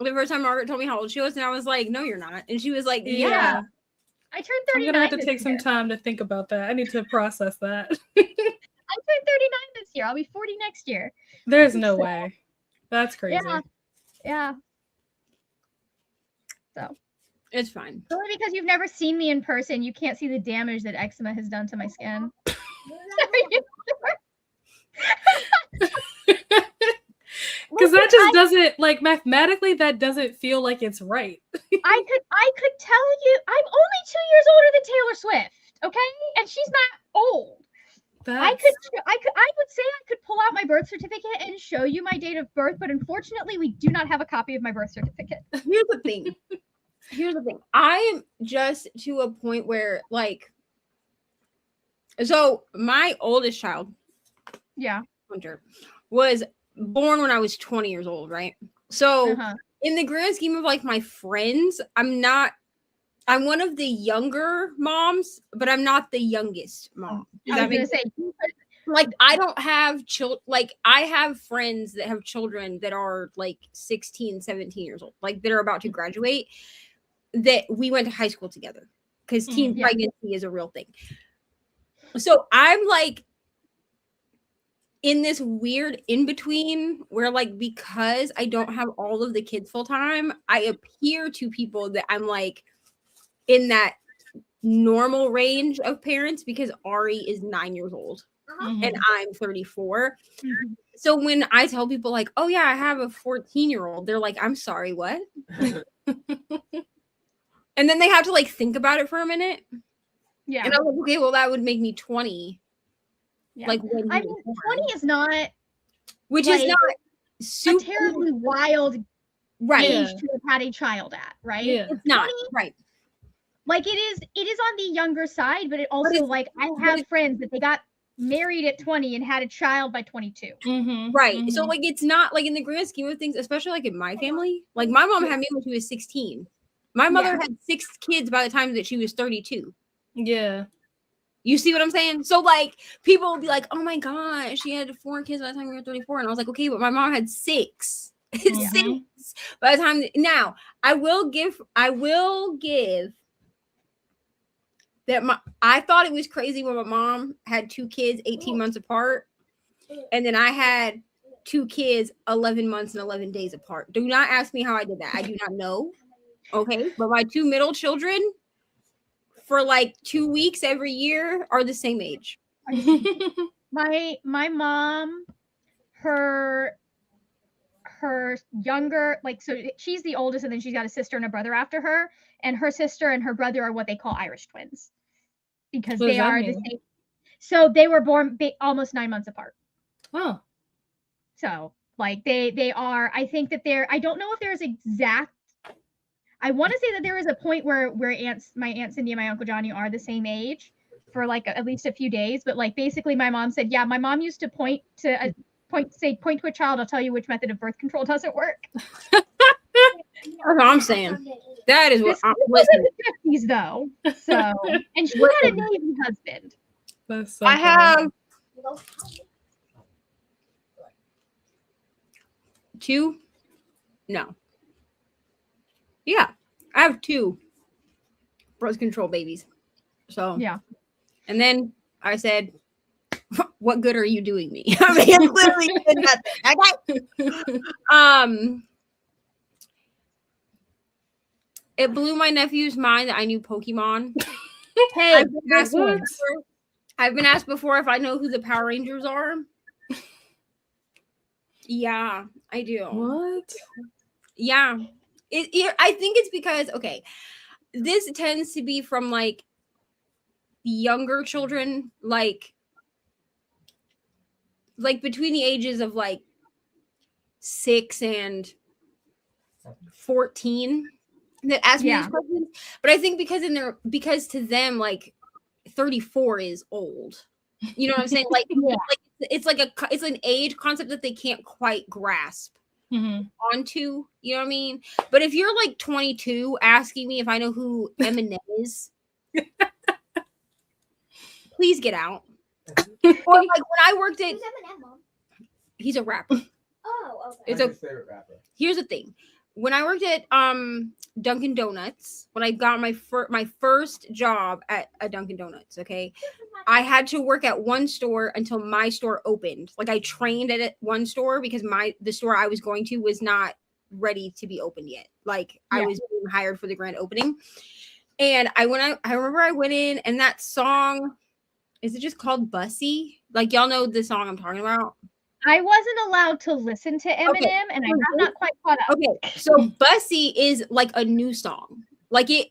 the first time Margaret told me how old she was, and I was like, no, you're not. And she was like, yeah. I turned 39. I'm gonna have to take some time to think about that. I need to process that. I turned 39 this year. I'll be 40 next year. There's no way. That's crazy. Yeah. So it's fine. Only because you've never seen me in person, you can't see the damage that eczema has done to my skin. Because that just doesn't, like, mathematically, that doesn't feel like it's right. I could tell you, I'm only 2 years older than Taylor Swift, okay? And she's not old. I would say I could pull out my birth certificate and show you my date of birth, but unfortunately, we do not have a copy of my birth certificate. Here's the thing. I am just to a point where, like, so my oldest child, Hunter, was born when I was 20 years old, right? So in the grand scheme of like my friends, I'm one of the younger moms, but I'm not the youngest mom. I was gonna say, like I don't have like I have friends that have children that are like 16, 17 years old, like that are about to graduate, that we went to high school together because teen pregnancy is a real thing. So I'm like in this weird in between where, like, because I don't have all of the kids full time, I appear to people that I'm like in that normal range of parents because Ari is 9 years old and I'm 34. So when I tell people like, oh yeah, I have a 14-year-old, they're like, I'm sorry, what? And then they have to like think about it for a minute. Yeah. And I'm like, okay, well, that would make me 20. Yeah. Like when I mean, 20 is not, which like, is not a terribly wild age to have had a child at, right? Yeah. It's not, right. Like it is on the younger side, but it also, like, I have friends that they got married at 20 and had a child by 22. Right. So like it's not like in the grand scheme of things, especially like in my family, like my mom had me when she was 16. My mother had 6 kids by the time that she was 32. Yeah. You see what I'm saying? So like people will be like, oh my gosh, she had 4 kids by the time we were 34. And I was like, okay, but my mom had 6. 6 by the time. Now I will give that I thought it was crazy when my mom had 2 kids 18 months apart, and then I had 2 kids 11 months and 11 days apart. Do not ask me how I did that. I do not know. Okay, but my 2 middle children for like 2 weeks every year are the same age. My mom, her younger, like, so she's the oldest, and then she's got a sister and a brother after her, and her sister and her brother are what they call Irish twins because they are the same. So they were born almost 9 months apart. Oh. So like they are, I think that I don't know if there's exact, I want to say that there is a point where my Aunt Cindy and my Uncle Johnny are the same age for like at least a few days. But like basically my mom said, yeah, my mom used to point to a child, I'll tell you which method of birth control doesn't work. That's what I'm saying. That is what I'm listening. In the 50s though. So, and she had a Navy husband. That's so I have 2. No. Yeah, I have 2 birth control babies. So yeah. And then I said, what good are you doing me? I mean, it's literally nothing. It blew my nephew's mind that I knew Pokemon. Hey, I've been asked before if I know who the Power Rangers are. Yeah, I do. What? Yeah. I think it's because, okay, this tends to be from like younger children, like between the ages of like 6 and 14 that ask me these questions. But I think because to them like 34 is old. You know what I'm saying? Like, it's an age concept that they can't quite grasp onto. You know what I mean? But if you're like 22 asking me if I know who Eminem is, please get out. Or like when I worked at, he's a rapper. Oh, okay. It's a favorite rapper. Here's the thing. When I worked at Dunkin' Donuts, when I got my first job at a Dunkin' Donuts, okay, I had to work at one store until my store opened. Like I trained at one store because the store I was going to was not ready to be opened yet. Like I was being hired for the grand opening. And I remember I went in, and that song, is it just called Bussy? Like y'all know the song I'm talking about? I wasn't allowed to listen to Eminem, and I have not quite caught up. Okay, so Bussy is like a new song. Like it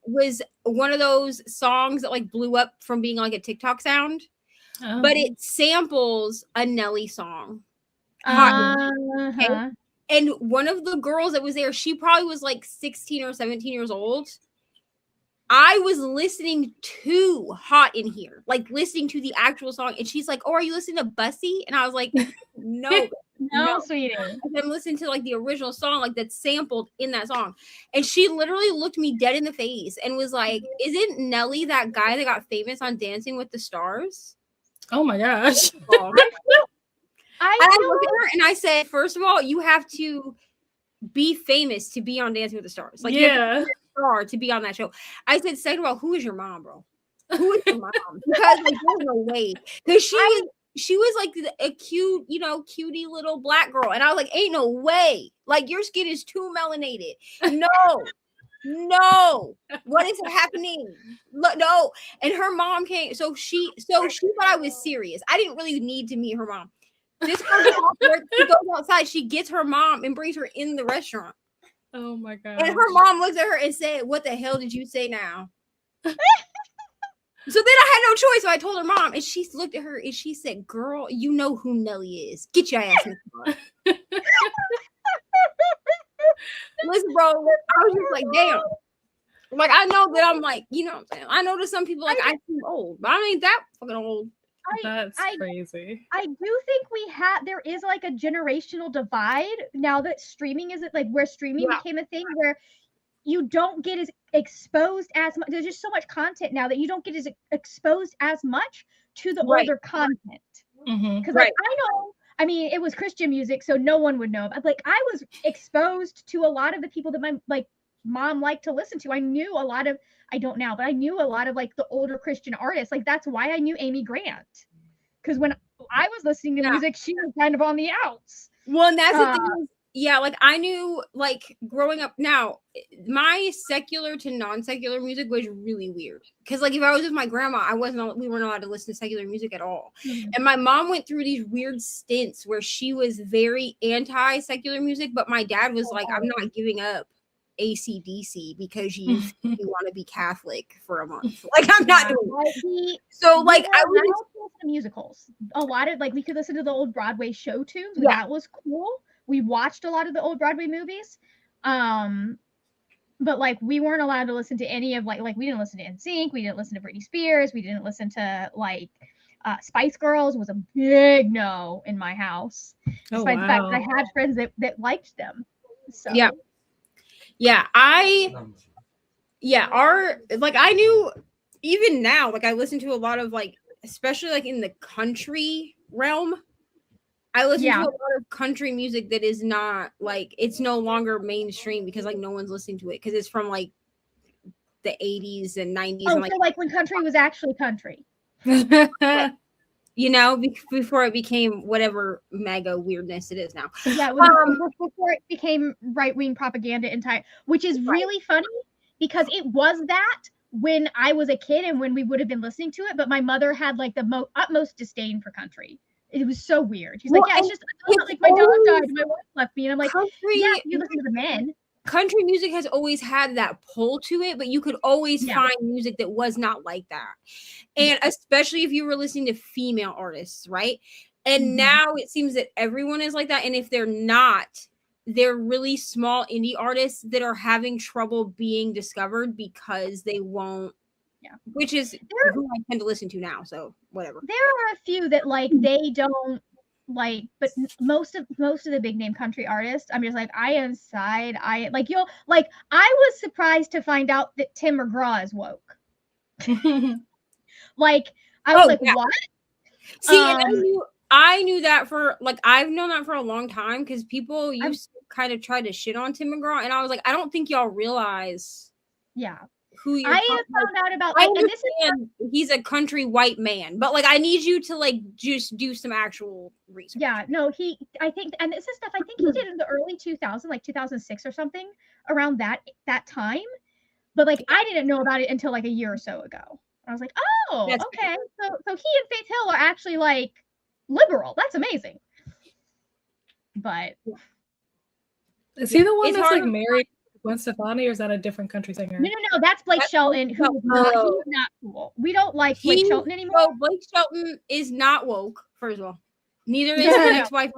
was one of those songs that like blew up from being like a TikTok sound, but it samples a Nelly song. Okay? And one of the girls that was there, she probably was like 16 or 17 years old. I was listening to Hot in Here, like listening to the actual song. And she's like, oh, are you listening to Bussy? And I was like, no, sweetie. I'm listening to like the original song, like that's sampled in that song. And she literally looked me dead in the face and was like, isn't Nelly that guy that got famous on Dancing with the Stars? Oh my gosh. I looked at her and I said, first of all, you have to be famous to be on Dancing with the Stars. Like, you have to be a star to be on that show. I said, second of all, who is your mom, bro? Who is your mom? Because like, there's no way. Because she was like a cute, you know, cutie little black girl. And I was like, ain't no way. Like, your skin is too melanated. No. What is happening? No. And her mom came. So she thought I was serious. I didn't really need to meet her mom. This girl she goes outside. She gets her mom and brings her in the restaurant. Oh my god! And her mom looks at her and said, "What the hell did you say now?" So then I had no choice. So I told her mom, and she looked at her and she said, "Girl, you know who Nelly is. Get your ass in the car." Listen, bro. I was just like, damn. Like, I know that I'm like, you know what I'm saying? I know that some people like I seem old, but I ain't that fucking old. That's crazy. I do think there is like a generational divide now that streaming isn't like where streaming became a thing where you don't get as exposed as much. There's just so much content now that you don't get as exposed as much to the older content. Because like I mean, it was Christian music, so no one would know. But like I was exposed to a lot of the people that my mom liked to listen to. I knew a lot of, I don't now, but I knew a lot of like the older Christian artists. Like that's why I knew Amy Grant. Because when I was listening to music, she was kind of on the outs. Well, and that's the thing. Yeah, like I knew, like growing up. Now, my secular to non-secular music was really weird. Because, like, if I was with my grandma, we weren't allowed to listen to secular music at all. And my mom went through these weird stints where she was very anti-secular music, but my dad was like, "I'm not giving up AC/DC because you want to be Catholic for a month. Like, I'm not doing it." So like I would listen to musicals. A lot of like we could listen to the old Broadway show tunes. That was cool. We watched a lot of the old Broadway movies. But like we weren't allowed to listen to any of like we didn't listen to NSYNC, we didn't listen to Britney Spears, we didn't listen to like Spice Girls was a big no in my house. Despite the fact that I had friends that liked them. So I knew even now, like I listen to a lot of like, especially like in the country realm, I listen to a lot of country music that is not like, it's no longer mainstream because like no one's listening to it because it's from like the 80s and 90s. Oh, and, like, so like when country was actually country. You know, before it became whatever mega weirdness it is now. Yeah, it was before it became right-wing propaganda which is really funny because it was that when I was a kid and when we would have been listening to it, but my mother had like the utmost disdain for country. It was so weird. She's like, yeah, it's just like my dog died, my wife left me, and I'm like, yeah, you listen to the men. Country music has always had that pull to it, but you could always find music that was not like that. And especially if you were listening to female artists, right? And now it seems that everyone is like that. And if they're not, they're really small indie artists that are having trouble being discovered because they won't, which is who I tend to listen to now. So whatever. There are a few that like they don't like, but most of the big name country artists, I'm just like, I was surprised to find out that Tim McGraw is woke. Like I was what? See, and I knew that for like I've known that for a long time because people used to kind of try to shit on Tim McGraw, and I was like, I don't think y'all realize who you're I have found out about like, and this is he's a country white man, but like I need you to like just do some actual research. Yeah, no, I think, and this is stuff I think he did in the early 2000s, like 2006 or something, around that time. But like I didn't know about it until like a year or so ago. I was like, oh, that's okay. So he and Faith Hill are actually like liberal. That's amazing. But is he the one that's like married Gwen Stefani, or is that a different country singer? No, that's Blake Shelton, who's not cool. We don't like Blake Shelton anymore. No, Blake Shelton is not woke, first of all. Neither is his ex-wife.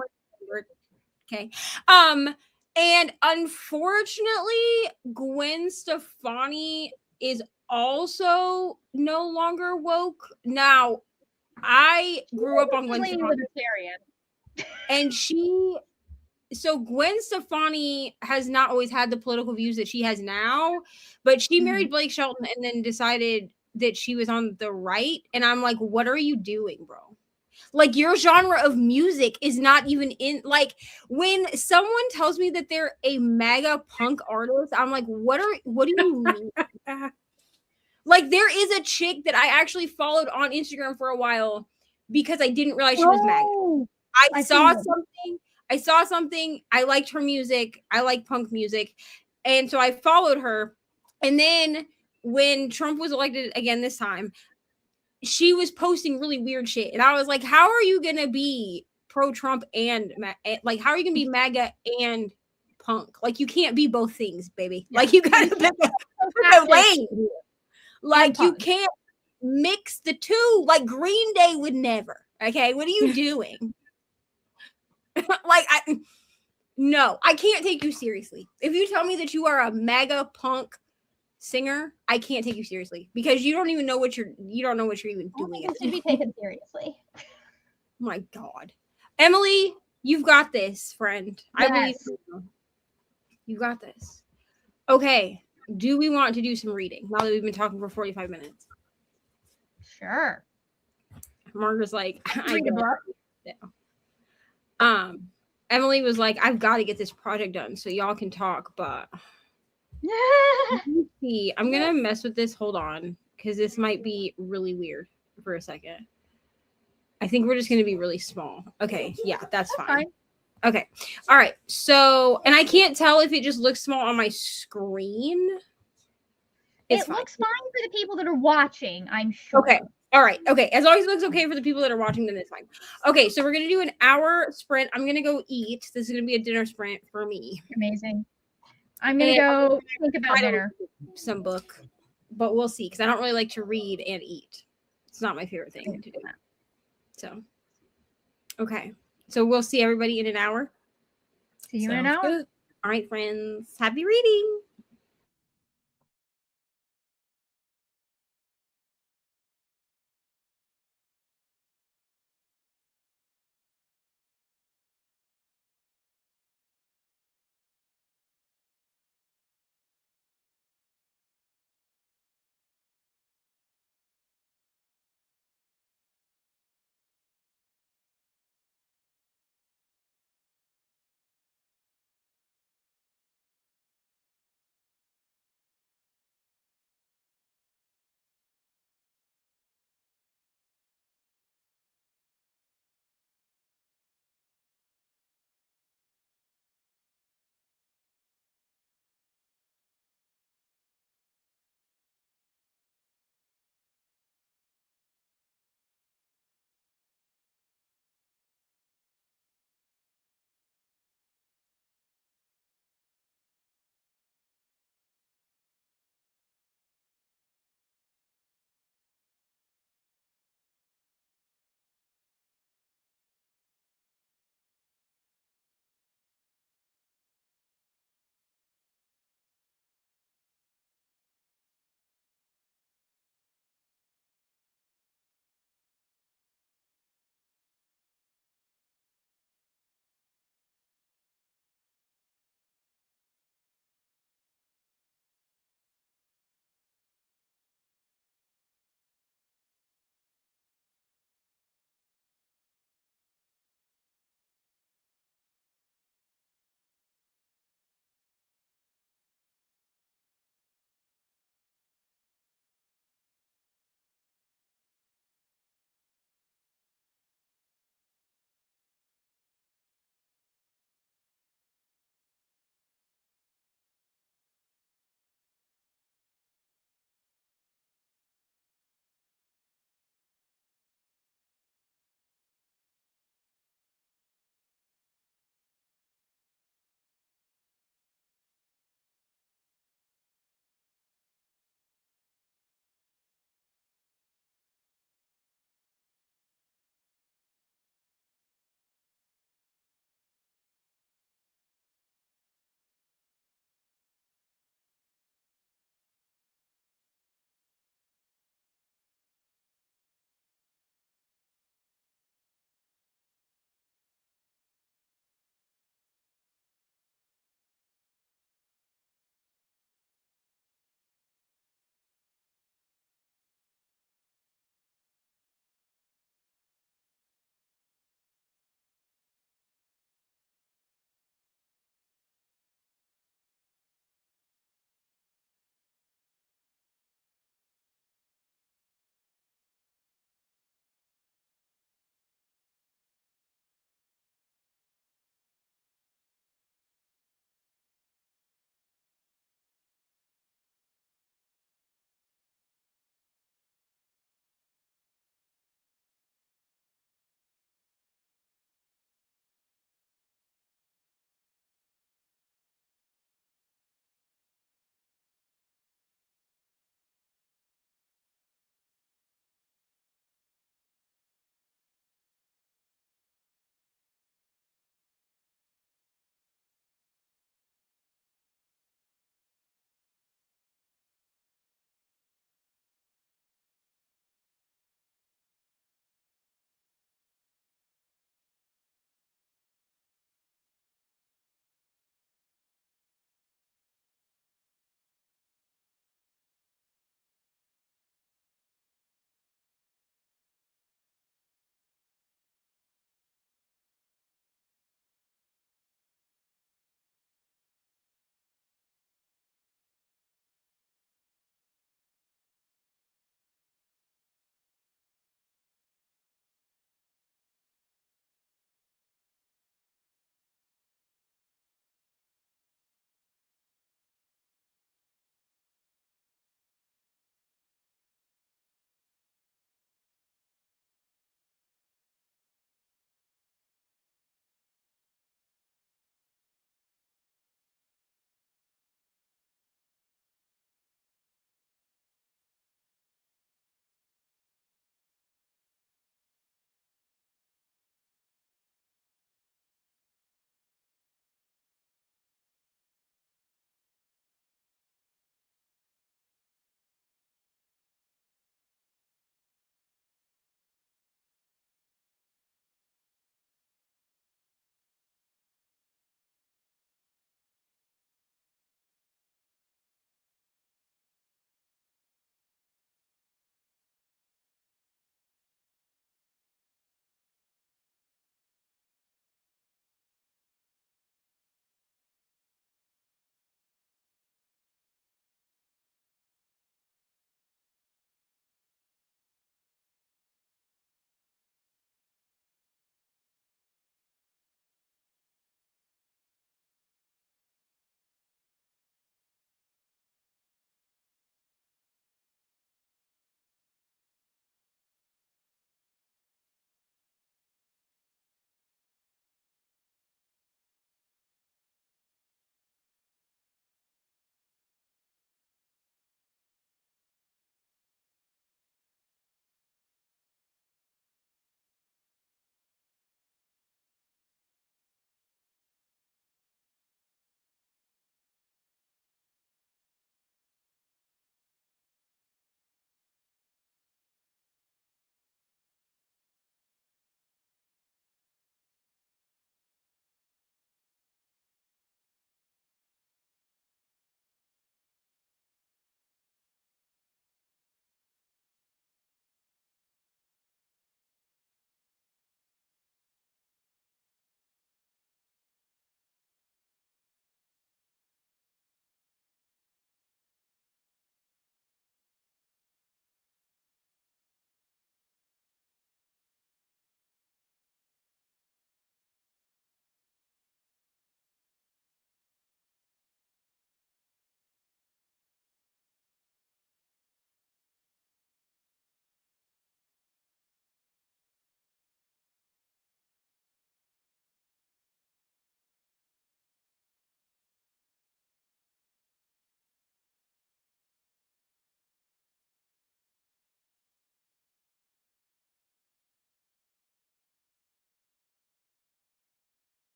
Okay. And unfortunately, Gwen Stefani is also no longer woke. Now, I grew up on Gwen Stefani. And so Gwen Stefani has not always had the political views that she has now, but she married Blake Shelton and then decided that she was on the right. And I'm like, what are you doing, bro? Like your genre of music is not even in. Like when someone tells me that they're a mega punk artist, I'm like, what do you mean? Like there is a chick that I actually followed on Instagram for a while because I didn't realize she was mega. I saw something. I liked her music. I like punk music. And so I followed her. And then when Trump was elected again this time, she was posting really weird shit. And I was like, how are you going to be pro-Trump and like, how are you going to be MAGA and punk? Like, you can't be both things, baby. Yeah. Like, you got to pick a lane. Like, you can't mix the two. Like, Green Day would never. Okay. What are you doing? Like, no, I can't take you seriously. If you tell me that you are a MAGA punk singer, I can't take you seriously because you don't even know what you're even doing. It should be taken seriously. Oh my God, Emily, you've got this, friend. Yes. I believe you got this. Okay, do we want to do some reading now that we've been talking for 45 minutes? Sure. Margaret's like, I know. Emily was like, I've got to get this project done so y'all can talk, but see, I'm gonna mess with this. Hold on, because this might be really weird for a second. I think we're just gonna be really small. Okay, yeah, that's fine. Okay, all right. So, and I can't tell if it just looks small on my screen. It looks fine for the people that are watching, I'm sure. Okay. All right. Okay. As long as it looks okay for the people that are watching, then it's fine. Okay. So we're going to do an hour sprint. I'm going to go eat. This is going to be a dinner sprint for me. Amazing. I'm going to go think about dinner. Some book, but we'll see. Because I don't really like to read and eat. It's not my favorite thing to do. So, okay. So we'll see everybody in an hour. See you in an hour. Good. All right, friends. Happy reading.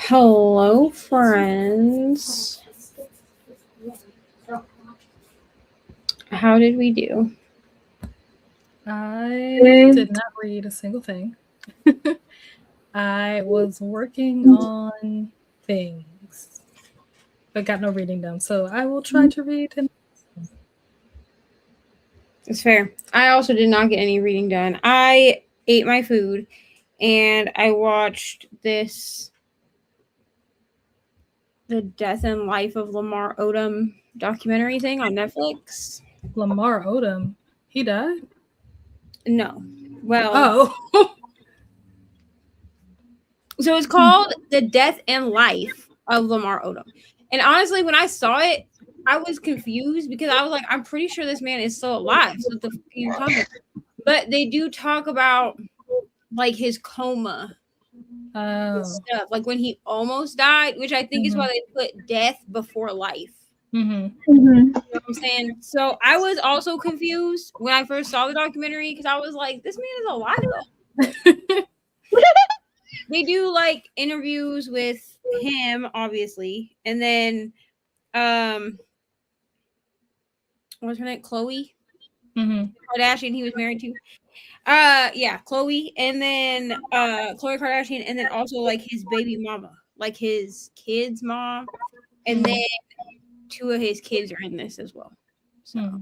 Hello, friends. How did we do? I did not read a single thing. I was working on things, but got no reading done. So I will try to read. It's fair. I also did not get any reading done. I ate my food and I watched the Death and Life of Lamar Odom documentary thing on Netflix. Lamar Odom, he died? No. Well. Oh. So it's called The Death and Life of Lamar Odom. And honestly, when I saw it, I was confused because I was like, I'm pretty sure this man is still alive. So what the fuck are you talking about? But they do talk about like his coma stuff, like when he almost died, which I think is why they put death before life. You know what I'm saying? So I was also confused when I first saw the documentary because I was like, this man is alive though. They do like interviews with him, obviously, and then what's her name? Khloe Kardashian. He was married to. Yeah, Khloe, and then Khloe Kardashian, and then also like his baby mama, like his kid's mom, and then 2 of his kids are in this as well. So,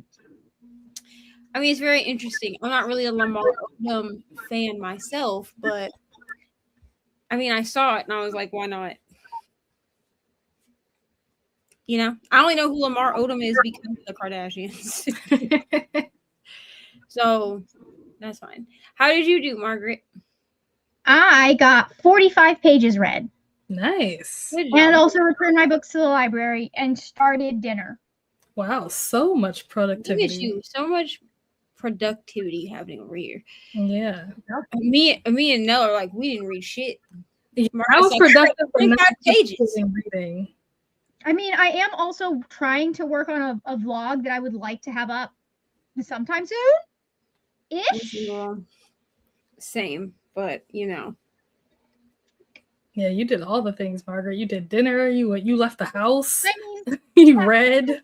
I mean, it's very interesting. I'm not really a Lamar Odom fan myself, but I mean, I saw it and I was like, why not? You know, I only know who Lamar Odom is because of the Kardashians. So that's fine. How did you do, Margaret? I got 45 pages read. Nice. And also returned my books to the library and started dinner. Wow, so much productivity. Look at you. So much productivity happening over here. Yeah. Me and Nell are like, we didn't read shit. Yeah, I was productive for 25 pages. Reading. I mean, I am also trying to work on a vlog that I would like to have up sometime soon-ish. Same, but you know. Yeah, you did all the things, Margaret. You did dinner. You left the house. I mean, you read.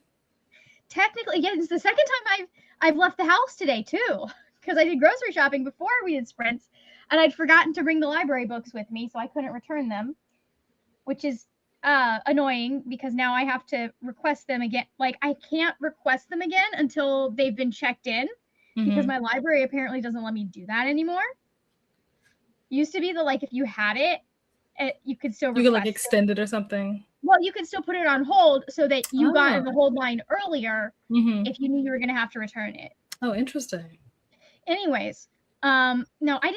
Technically, yeah, it's the second time I've left the house today too, because I did grocery shopping before we did sprints, and I'd forgotten to bring the library books with me, so I couldn't return them, which is annoying because now I have to request them again. Like, I can't request them again until they've been checked in, because my library apparently doesn't let me do that anymore. Used to be like if you had it, you could still request. You could like extend it or something. Well, you could still put it on hold so that you got in the hold line earlier if you knew you were going to have to return it. Oh, interesting. Anyways, no, I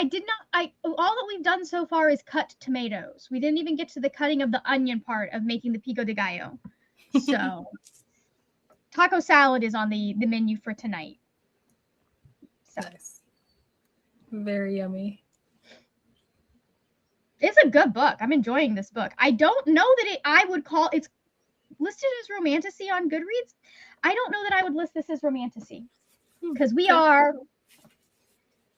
did not. All that we've done so far is cut tomatoes. We didn't even get to the cutting of the onion part of making the pico de gallo. So, taco salad is on the menu for tonight. So. Nice. Very yummy. It's a good book. I'm enjoying this book. I don't know that I would call it's listed as romantasy on Goodreads. I don't know that I would list this as romantasy because we are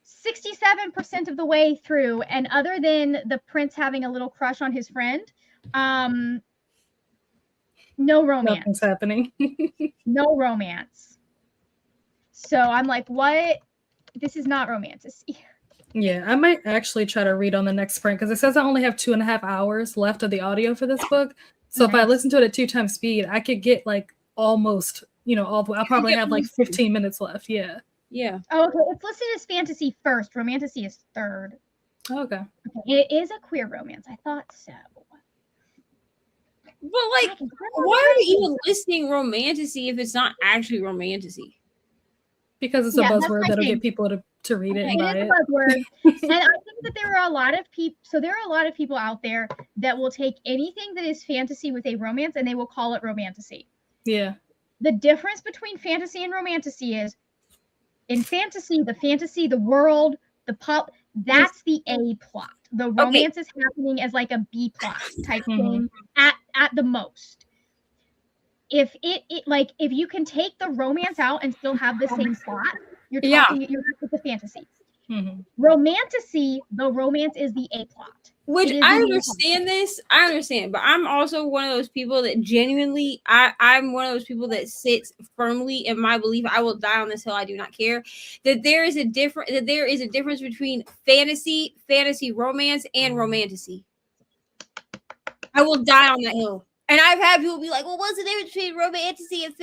67% of the way through, and other than the prince having a little crush on his friend, no romance. Nothing's happening. No romance. So I'm like, what? This is not romantasy. Yeah, I might actually try to read on the next sprint because it says I only have 2.5 hours left of the audio for this book. So if I listen to it at 2 times speed, I could get like almost, all the way. I'll probably have like 15 minutes left. Yeah. Yeah. Oh, okay. It's listed as fantasy first. Romantasy is third. Okay. It is a queer romance. I thought so. But like, why are we even listing romantasy if it's not actually romantasy? Because it's a buzzword that'll get people to read it and buy it. It is a buzzword. And I think that there are a lot of people. So there are a lot of people out there that will take anything that is fantasy with a romance and they will call it romantasy. Yeah. The difference between fantasy and romantasy is in fantasy, the world, the pop, that's the A plot. The romance is happening as like a B plot type thing at the most. If if you can take the romance out and still have the same plot, you're talking it's a fantasy. Romantasy, the romance is the A plot. Which I understand this. I understand, but I'm also one of those people that genuinely, I'm one of those people that sits firmly in my belief. I will die on this hill. I do not care that there is a difference between fantasy romance, and romantasy. I will die on that hill. And I've had people be like, well, what's the difference between romantasy and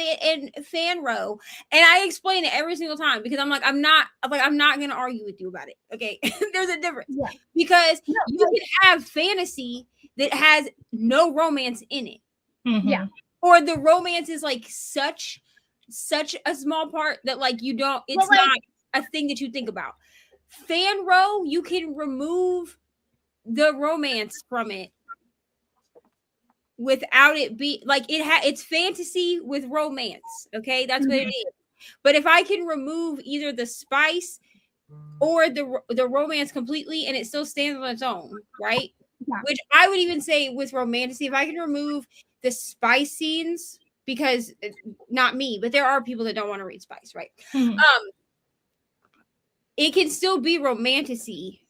fanro? And I explain it every single time because I'm not going to argue with you about it. Okay. There's a difference because you can have fantasy that has no romance in it. Yeah. Or the romance is like such a small part that like you don't, it's not a thing that you think about. Fanro, you can remove the romance from it without it be like it's fantasy with romance. Okay, that's what it is. But if I can remove either the spice or the romance completely and it still stands on its own, right? Which I would even say with romantasy, if I can remove the spice scenes, because not me, but there are people that don't want to read spice, right? It can still be romantasy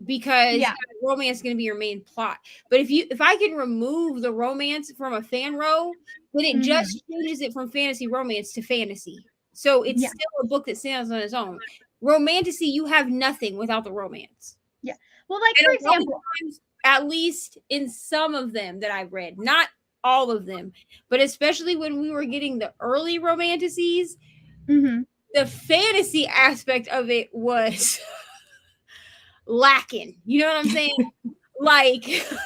because romance is going to be your main plot. But if I can remove the romance from a fan row, then it just changes it from fantasy romance to fantasy. So it's still a book that stands on its own. Romantasy, you have nothing without the romance. Yeah. Well, like for example, at least in some of them that I've read, not all of them, but especially when we were getting the early romantasies, the fantasy aspect of it was lacking. You know what I'm saying? Like, and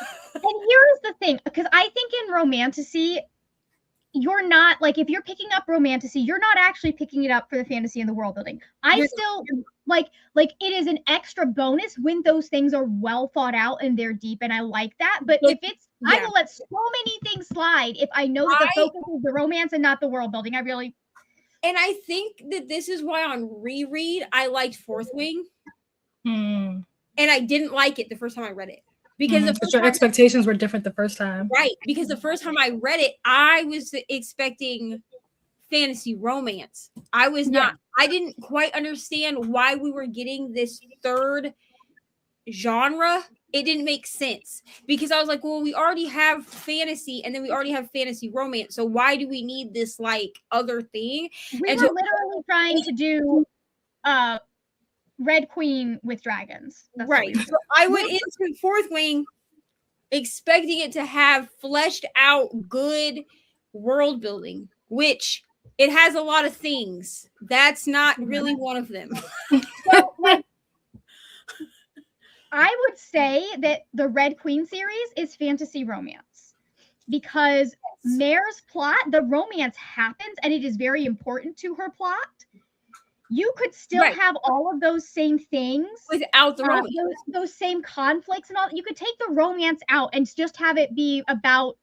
here's the thing, because I think in romantasy, you're not like, if you're picking up romantasy, you're not actually picking it up for the fantasy and the world building. I still like it is an extra bonus when those things are well thought out and they're deep, and I like that. But if it's, I will let so many things slide if I know that the focus is the romance and not the world building. And I think that this is why on reread I liked Fourth Wing. And I didn't like it the first time I read it. Because your expectations were different the first time. Right. Because the first time I read it, I was expecting fantasy romance. I was not, I didn't quite understand why we were getting this third genre. It didn't make sense because I was like, well, we already have fantasy and then we already have fantasy romance. So why do we need this like other thing? We were literally trying to do Red Queen with dragons. That's right. So I went into Fourth Wing expecting it to have fleshed out good world building, which it has a lot of things. That's not really one of them. So, like, I would say that the Red Queen series is fantasy romance because Mare's plot, the romance happens and it is very important to her plot. You could still have all of those same things without the romance. Those same conflicts and all. You could take the romance out and just have it be about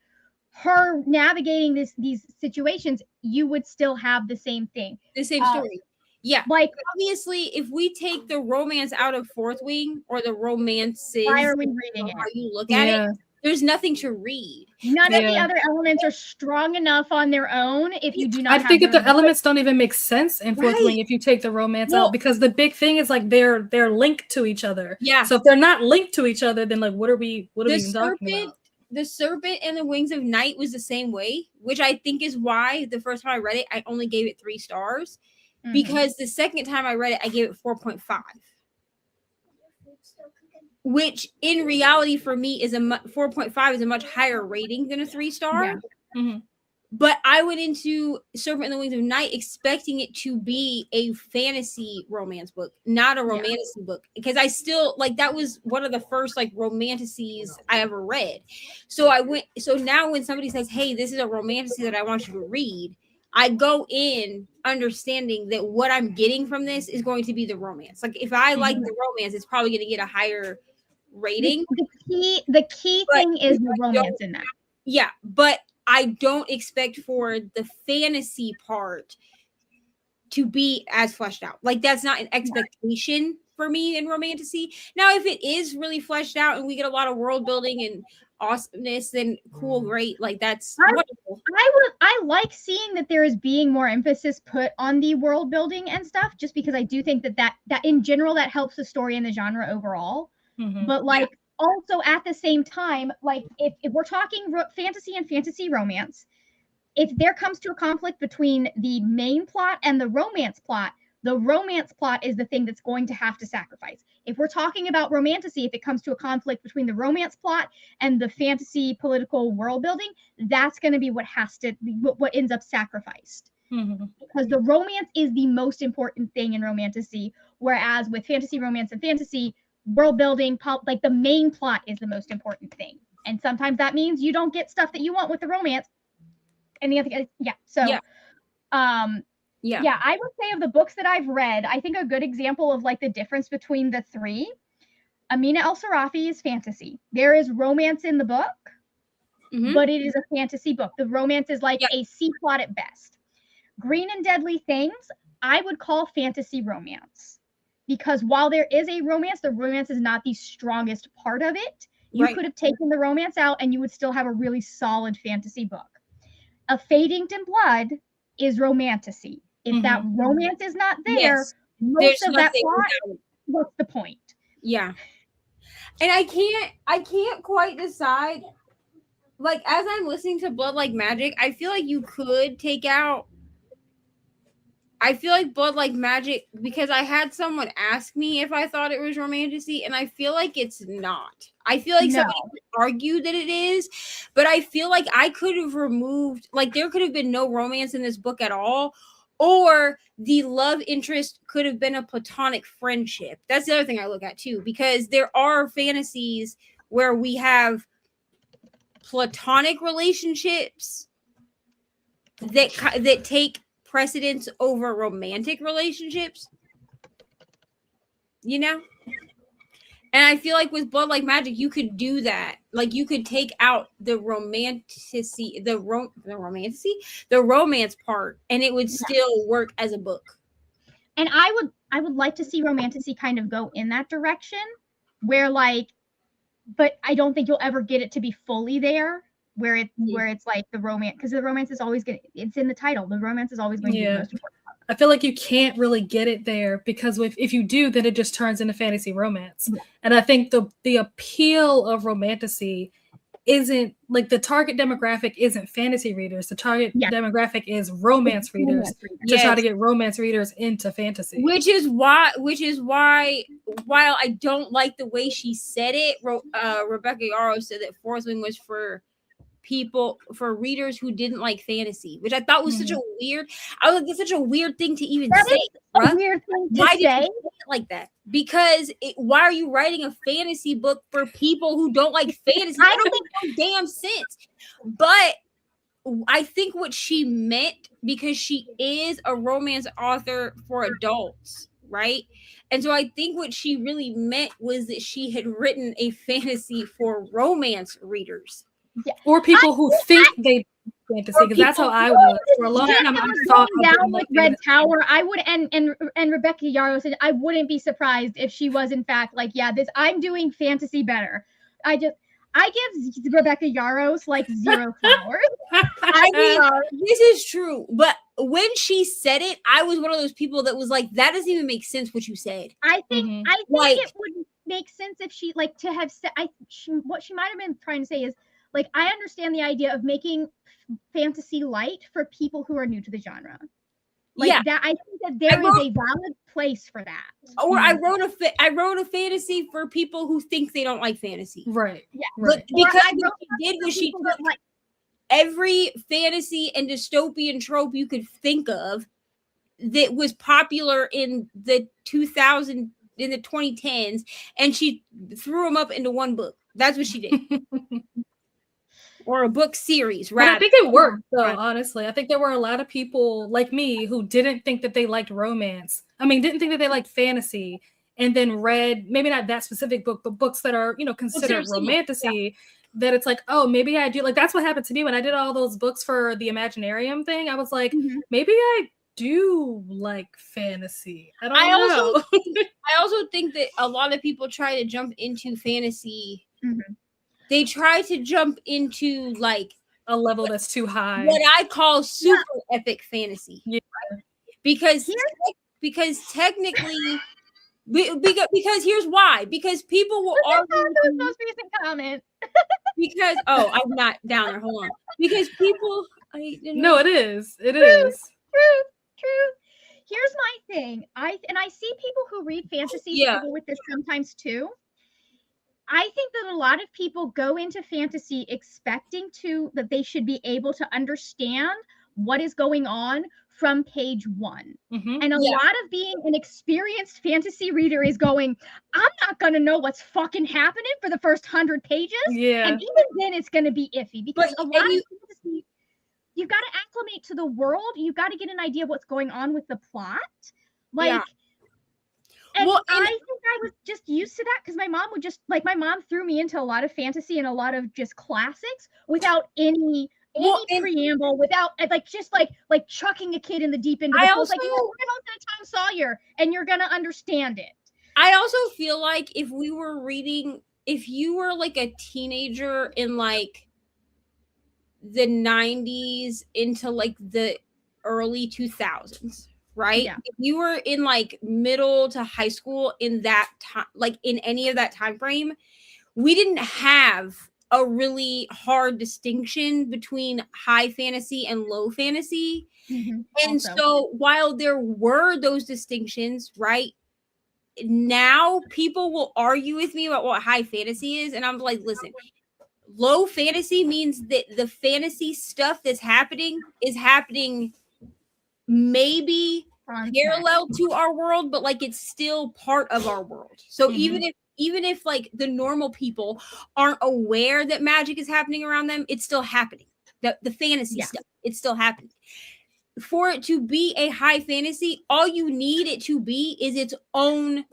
her navigating these situations. You would still have the same thing, the same story. Yeah, like obviously, if we take the romance out of Fourth Wing or the romances, why are we reading it? How you look at it, there's nothing to read. None of the other elements are strong enough on their own. If you do not, I think if the elements don't even make sense in Fourth Wing if you take the romance out, because the big thing is like they're linked to each other. Yeah. So if they're not linked to each other, then like what are we even talking about? The Serpent and the Wings of Night was the same way, which I think is why the first time I read it, I only gave it 3 stars. Because the second time I read it, I gave it 4.5. Which in reality for me is 4.5 is a much higher rating than a 3-star. Yeah. But I went into Serpent and the Wings of Night expecting it to be a fantasy romance book, not a romantasy book. Because I still like that was one of the first like romantasies I ever read. So now when somebody says, hey, this is a romantasy that I want you to read, I go in understanding that what I'm getting from this is going to be the romance. Like if I like the romance, it's probably going to get a higher rating. The key thing is the romance in that. Yeah, but I don't expect for the fantasy part to be as fleshed out. Like that's not an expectation for me in romantasy. Now, if it is really fleshed out and we get a lot of world building and awesomeness, then cool, great. Like that's wonderful. I like seeing that there is being more emphasis put on the world building and stuff, just because I do think that in general that helps the story and the genre overall. But like also at the same time, like if we're talking fantasy and fantasy romance, if there comes to a conflict between the main plot and the romance plot is the thing that's going to have to sacrifice. If we're talking about romantasy, if it comes to a conflict between the romance plot and the fantasy political world building, that's going to be what ends up sacrificed. Because the romance is the most important thing in romantasy, whereas with fantasy romance and fantasy world building, like the main plot is the most important thing. And sometimes that means you don't get stuff that you want with the romance. And the other, I would say of the books that I've read, I think a good example of like the difference between the three, Amina El-Sarafi is fantasy. There is romance in the book, but it is a fantasy book. The romance is like a C plot at best. Green and Deadly Things, I would call fantasy romance, because while there is a romance, the romance is not the strongest part of it. You could have taken the romance out and you would still have a really solid fantasy book. A Fate Inked in Blood is romantasy. If that romance is not there, most of that plot, what's the point? Yeah. And I can't quite decide. Like, as I'm listening to Blood Like Magic, I feel like you could take out. I feel like Blood Like Magic, because I had someone ask me if I thought it was romantasy, and I feel like it's not. I feel like somebody could argue that it is, but I feel like I could have removed, like there could have been no romance in this book at all, or the love interest could have been a platonic friendship. That's the other thing I look at too, because there are fantasies where we have platonic relationships that take precedence over romantic relationships, you know? And I feel like with Blood Like Magic, you could do that. Like you could take out the romantasy, the romance part, and it would still work as a book. And I would like to see romantasy kind of go in that direction, where like, but I don't think you'll ever get it to be fully there, where it's like the romance, because the romance is always it's in the title. The romance is always going to be the most important. I feel like you can't really get it there, because if you do, then it just turns into fantasy romance. And I think the appeal of romantasy isn't like, the target demographic isn't fantasy readers. The target demographic is romance readers to try to get romance readers into fantasy. Which is why while I don't like the way she said it, Rebecca Yarros said that Fourth Wing was for readers who didn't like fantasy, which I thought was such a weird. I was like, it's such a weird thing to even say. A weird thing to say. Did you say it like that? Because why are you writing a fantasy book for people who don't like fantasy? I don't make no damn sense. But I think what she meant, because she is a romance author for adults, right? And so I think what she really meant was that she had written a fantasy for romance readers. Or people who think they fantasy, because that's how I was for a long time. I thought down with Red Tower. I would and Rebecca Yarros said I wouldn't be surprised if she was in fact like, I'm doing fantasy better. I give Rebecca Yarros like 0 flowers. I mean, this is true, but when she said it, I was one of those people that was like, that doesn't even make sense what you said. I think it would make sense if she like to have said. What she might have been trying to say is, like, I understand the idea of making fantasy light for people who are new to the genre. Like that, I think that there is a valid place for that. Or I wrote a fantasy for people who think they don't like fantasy. Right. Yeah. But because what she did was she took every fantasy and dystopian trope you could think of that was popular in the 2010s, and she threw them up into one book. That's what she did. Or a book series, right? I think it worked, though, honestly. I think there were a lot of people like me who didn't think that they liked romance. I mean, didn't think that they liked fantasy, and then read, maybe not that specific book, but books that are, considered romantasy, that it's like, oh, maybe I do. Like, that's what happened to me when I did all those books for the Imaginarium thing. I was like, maybe I do like fantasy. I don't know. I also think that a lot of people try to jump into fantasy. Mm-hmm. They try to jump into like a level that's too high. What I call super epic fantasy. Yeah. Because technically, because here's why. Because people will argue. The most recent comment. Because I'm not down there. Hold on. Because people. No, it is. It True, is. True. Here's my thing. I see people who read fantasy struggle with this sometimes too. I think that a lot of people go into fantasy expecting that they should be able to understand what is going on from page 1. Mm-hmm. And a lot of being an experienced fantasy reader is going, I'm not going to know what's fucking happening for the first 100 pages. Yeah. And even then it's going to be iffy because a lot of fantasy, you've got to acclimate to the world. You've got to get an idea of what's going on with the plot. And I think I was just used to that because my mom would just my mom threw me into a lot of fantasy and a lot of just classics without any preamble, without just chucking a kid in the deep end of the pool. It's like, we're gonna listen to Tom Sawyer and you're gonna understand it. I also feel like if you were like a teenager in like the 90s into like the early 2000s, right? Yeah. If you were in like middle to high school in that time, like in any of that time frame, we didn't have a really hard distinction between high fantasy and low fantasy. Mm-hmm. And so while there were those distinctions, right? Now people will argue with me about what high fantasy is. And I'm like, listen, low fantasy means that the fantasy stuff that's happening is happening maybe parallel to our world, but like it's still part of our world. So even if like the normal people aren't aware that magic is happening around them, it's still happening. The fantasy stuff, it's still happening. For it to be a high fantasy, all you need it to be is its own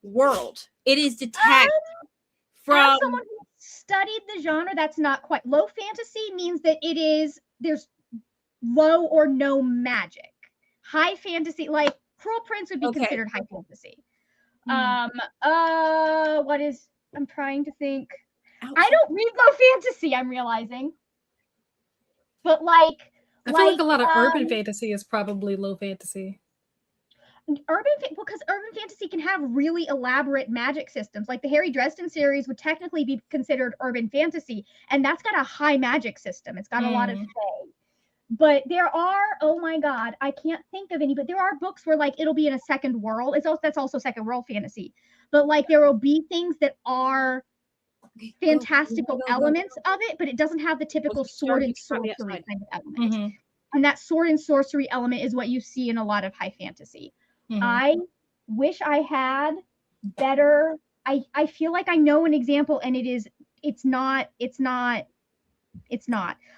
world. It is detached from. As someone who studied the genre, that's not quite. Low fantasy means that there's low or no magic. High fantasy, like Cruel Prince, would be considered high fantasy. I'm trying to think. I don't read low fantasy, I'm realizing. But I feel like a lot of urban fantasy is probably low fantasy. Because urban fantasy can have really elaborate magic systems. Like the Harry Dresden series would technically be considered urban fantasy, and that's got a high magic system. It's got a lot of say. But there are, oh my God, I can't think of any, but there are books where it'll be in a second world. That's also second world fantasy. But there will be things that are fantastical elements of it, but it doesn't have the typical sword and sorcery kind of element. Mm-hmm. And that sword and sorcery element is what you see in a lot of high fantasy. Mm-hmm. I wish I had better. I feel like I know an example, and it's not.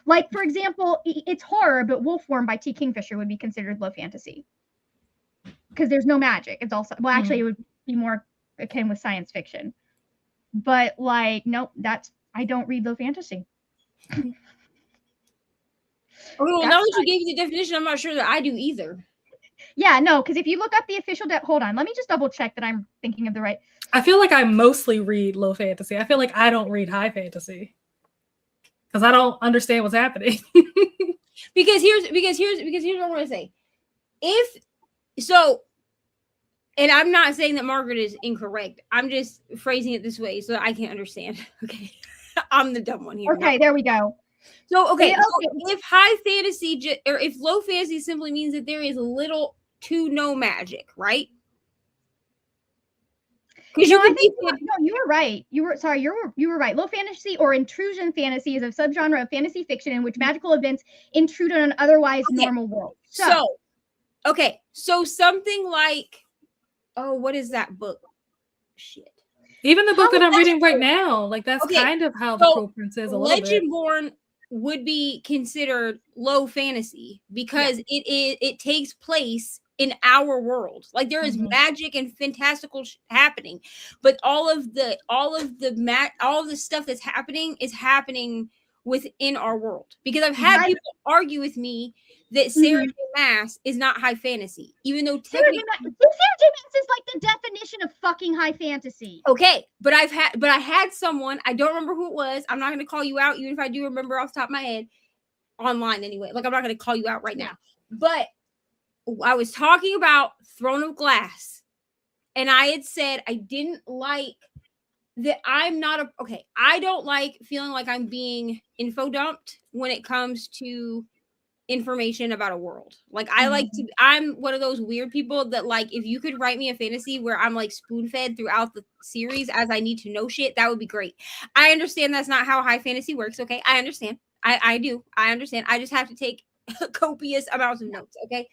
Like, for example, it's horror, but Wolfworm by T. Kingfisher would be considered low fantasy because there's no magic. It's also, well, actually, it would be more akin with science fiction. But nope, I don't read low fantasy. Okay, well, now that you gave me the definition, I'm not sure that I do either. Yeah, no, because if you look up the official hold on, let me just double check that I'm thinking of the right. I feel like I mostly read low fantasy. I feel like I don't read high fantasy because I don't understand what's happening. because here's what I'm gonna say. And I'm not saying that Margaret is incorrect. I'm just phrasing it this way so that I can understand. Okay, I'm the dumb one here. Okay, there we go. So if high fantasy or if low fantasy simply means that there is little to no magic, right? Because you were right. You were right. Low fantasy or intrusion fantasy is a subgenre of fantasy fiction in which magical events intrude on an otherwise normal world. So something like, what is that book? Shit. Even the book that I'm reading right now, that's kind of how the Cruel Prince is a little bit. Legendborn would be considered low fantasy because it takes place in our world. Like there is magic and fantastical happening, but all of the stuff that's happening is happening within our world. Because I've had people argue with me that Sarah J. Maas is not high fantasy, even though Sarah technically J. Maas is like the definition of fucking high fantasy. Okay, but I had someone, I don't remember who it was. I'm not going to call you out, even if I do remember off the top of my head, online anyway. Like, I'm not going to call you out right now. But I was talking about Throne of Glass, and I had said I didn't like that I don't like feeling like I'm being info dumped when it comes to information about a world. Like, I'm one of those weird people that, like, if you could write me a fantasy where I'm like spoon fed throughout the series as I need to know shit, that would be great. I understand that's not how high fantasy works. Okay. I understand. I do. I understand. I just have to take copious amounts of notes. Okay.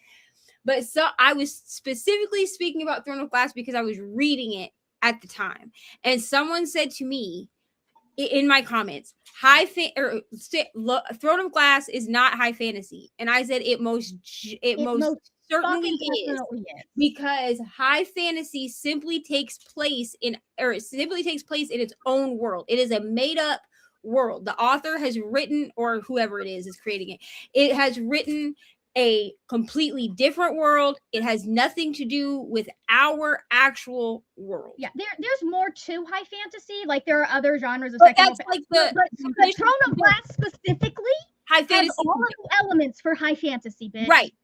But so I was specifically speaking about Throne of Glass because I was reading it at the time. And someone said to me in my comments, Throne of Glass is not high fantasy. And I said it most certainly is, because high fantasy simply takes place in its own world. It is a made up world. The author has written, or whoever it is creating it, it has written a completely different world. It has nothing to do with our actual world. Yeah, there's more to high fantasy. Like, there are other genres of second, like the Throne of Glass specifically high fantasy has all of the elements for high fantasy, bitch. Right.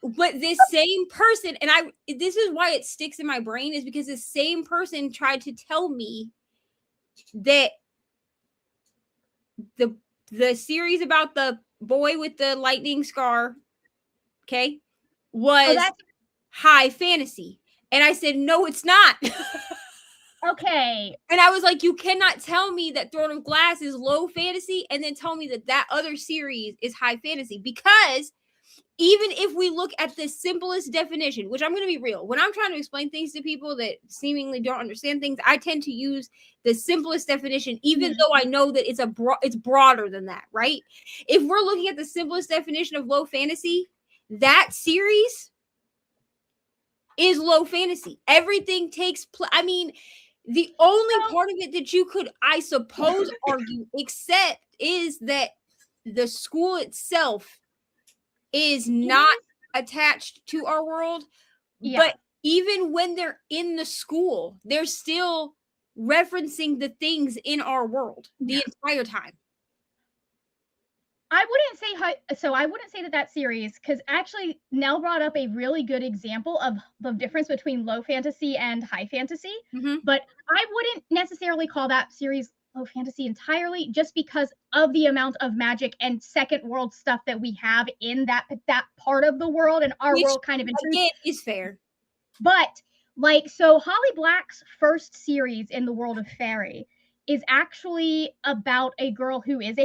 But this same person, and this is why it sticks in my brain, is because the same person tried to tell me that the series about the boy with the lightning scar, okay, was high fantasy. And I said, no, it's not. Okay. And I was like, you cannot tell me that Throne of Glass is low fantasy and then tell me that other series is high fantasy. Because even if we look at the simplest definition, which I'm going to be real, when I'm trying to explain things to people that seemingly don't understand things, I tend to use the simplest definition, even though I know that it's broader than that, right? If we're looking at the simplest definition of low fantasy, that series is low fantasy. Everything takes place. I mean, the only part of it that you could, I suppose, argue, except is that the school itself is not attached to our world. But even when they're in the school, they're still referencing the things in our world the entire time. I wouldn't say that series, because actually Nell brought up a really good example of the difference between low fantasy and high fantasy. But I wouldn't necessarily call that series low fantasy entirely, just because of the amount of magic and second world stuff that we have in that part of the world, and our world kind of again is fair. But like, so Holly Black's first series in the world of fairy is actually about a girl who is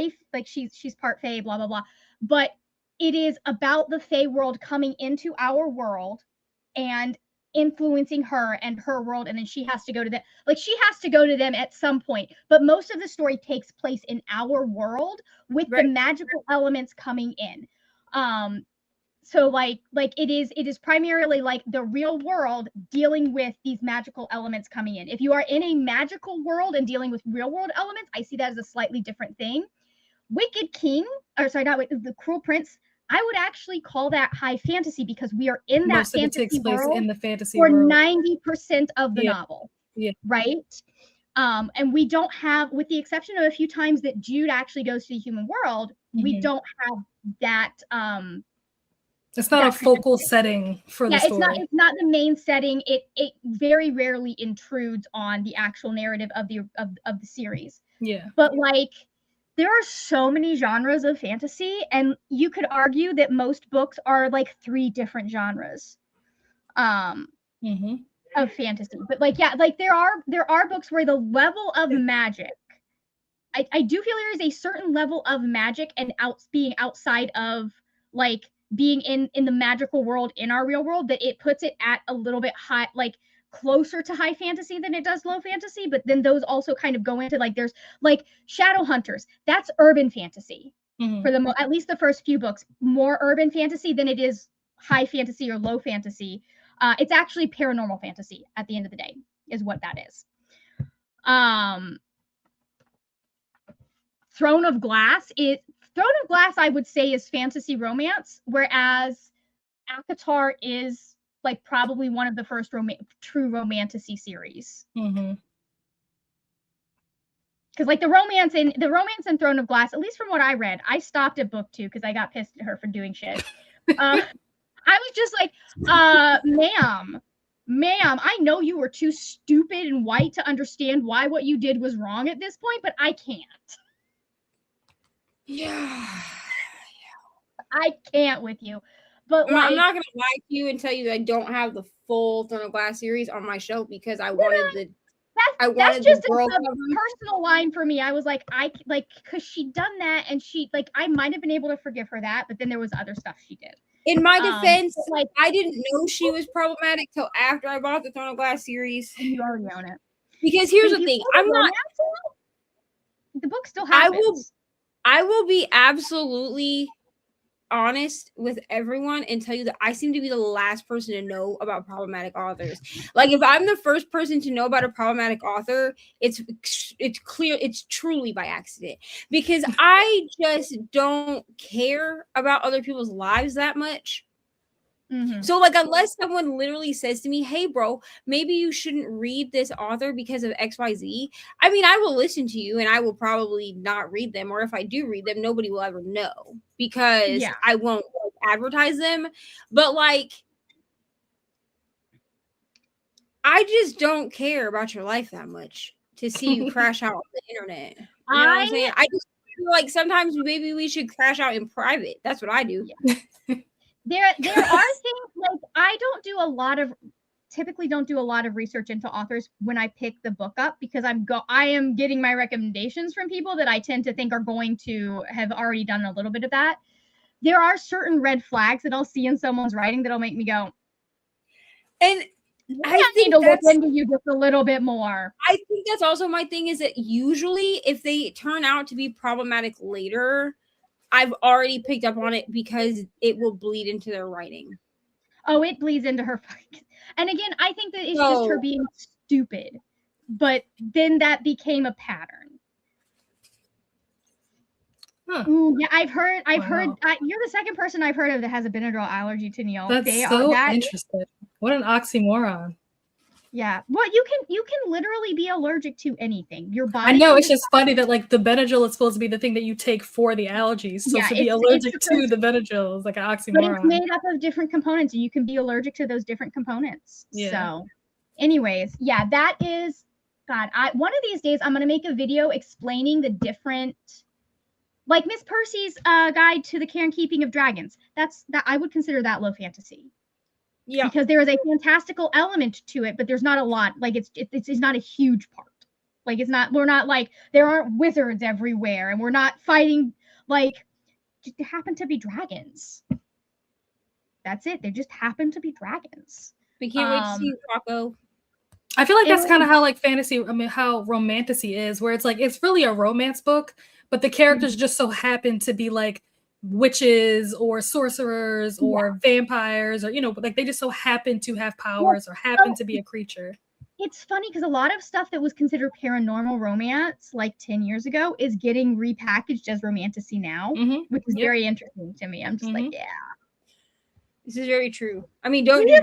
she's part fae, blah blah blah, but it is about the fae world coming into our world and influencing her and her world, and then she has to go to them at some point. But most of the story takes place in our world with the magical elements coming in. So like it is primarily like the real world dealing with these magical elements coming in. If you are in a magical world and dealing with real world elements, I see that as a slightly different thing. Wicked King, the Cruel Prince, I would actually call that high fantasy, because we are in that fantasy world in the fantasy for world 90% of the novel. Yeah. Right? And we don't have, with the exception of a few times that Jude actually goes to the human world, we don't have that it's not a focal setting for the story. It's not the main setting. It very rarely intrudes on the actual narrative of the series. Yeah. But like, there are so many genres of fantasy, and you could argue that most books are like 3 different genres of fantasy. But like, yeah, like there are books where the level of magic, I do feel there is a certain level of magic and being outside of like being in the magical world in our real world, that it puts it at a little bit high, like closer to high fantasy than it does low fantasy. But then those also kind of go into like, there's like Shadowhunters, that's urban fantasy for at least the first few books, more urban fantasy than it is high fantasy or low fantasy. It's actually paranormal fantasy at the end of the day is what that is. Throne of Glass, I would say, is fantasy romance, whereas ACOTAR is like probably one of the first true romantasy series. Mm-hmm. Because like the romance in Throne of Glass, at least from what I read, I stopped at book 2 because I got pissed at her for doing shit. I was just like, ma'am, I know you were too stupid and white to understand why what you did was wrong at this point, but I can't. Yeah. I can't with you. But I'm not gonna lie to you and tell you that I don't have the full Throne of Glass series on my shelf because I wanted that's just a personal line for me. I was like, because she'd done that, and I might have been able to forgive her that, but then there was other stuff she did. In my defense, I didn't know she was problematic till after I bought the Throne of Glass series. And you already own it. Because here's the thing, I'm not. The book still happens. I will be absolutely honest with everyone and tell you that I seem to be the last person to know about problematic authors. Like if I'm the first person to know about a problematic author, it's clear it's truly by accident because I just don't care about other people's lives that much. Mm-hmm. So like unless someone literally says to me, hey bro, maybe you shouldn't read this author because of XYZ, I mean I will listen to you and I will probably not read them, or if I do read them nobody will ever know because I won't advertise them. But like I just don't care about your life that much to see you crash out on the internet. You know what I'm saying? I just feel like sometimes maybe we should crash out in private. That's what I do. Yeah. There are things like I typically don't do a lot of research into authors when I pick the book up because I am getting my recommendations from people that I tend to think are going to have already done a little bit of that. There are certain red flags that I'll see in someone's writing that'll make me go, and I need to look into you just a little bit more. I think that's also my thing is that usually if they turn out to be problematic later, I've already picked up on it because it will bleed into their writing. Oh, it bleeds into her. And again, I think that it's just her being stupid. But then that became a pattern. Huh. Ooh, yeah, I've heard. You're the second person I've heard of that has a Benadryl allergy to Neil. That's interesting. What an oxymoron. Yeah. Well, you can literally be allergic to anything. Your body. I know, it's just funny that like the Benadryl is supposed to be the thing that you take for the allergies. So to be allergic to the Benadryl is like an oxymoron. But it's made up of different components and you can be allergic to those different components. Yeah. So anyways, yeah, that is one of these days I'm gonna make a video explaining the different, like Miss Percy's guide to the care and keeping of dragons. That I would consider that low fantasy. Yeah, because there is a fantastical element to it, but there's not a lot. Like it's not a huge part. Like we're not like there aren't wizards everywhere, and we're not fighting like there happen to be dragons. That's it. They just happen to be dragons. We can't wait to see you, Rocco. I feel like that's kind of how like fantasy. I mean, how romantasy is, where it's like it's really a romance book, but the characters just so happen to be like witches or sorcerers or vampires, or like they just so happen to have powers or happen to be a creature. It's funny because a lot of stuff that was considered paranormal romance like 10 years ago is getting repackaged as romantasy now, which is very interesting to me. I'm just like, yeah, this is very true. I mean, don't do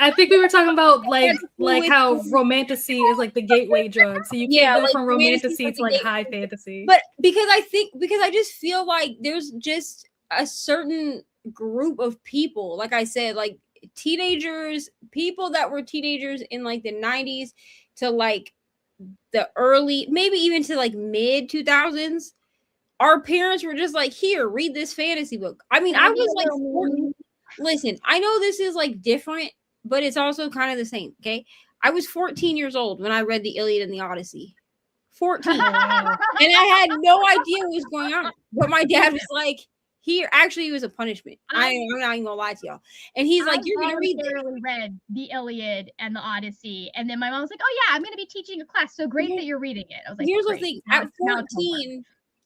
I think we were talking about like how romantasy is like the gateway drug. So you can't go from romantasy to like high fantasy. But because I just feel like there's just a certain group of people, like I said, like teenagers, people that were teenagers in like the 90s to like the early, maybe even to like mid 2000s. Our parents were just like, here, read this fantasy book. I mean, I was like 14. Listen, I know this is like different, but it's also kind of the same, okay? I was 14 years old when I read the Iliad and the Odyssey. 14. And I had no idea what was going on. But my dad was like, here, actually, it was a punishment. I'm not even gonna lie to y'all. And he's like, you're gonna read this. I read the Iliad and the Odyssey. And then my mom was like, oh yeah, I'm gonna be teaching a class. So great that you're reading it. I was like, here's the thing. At 14,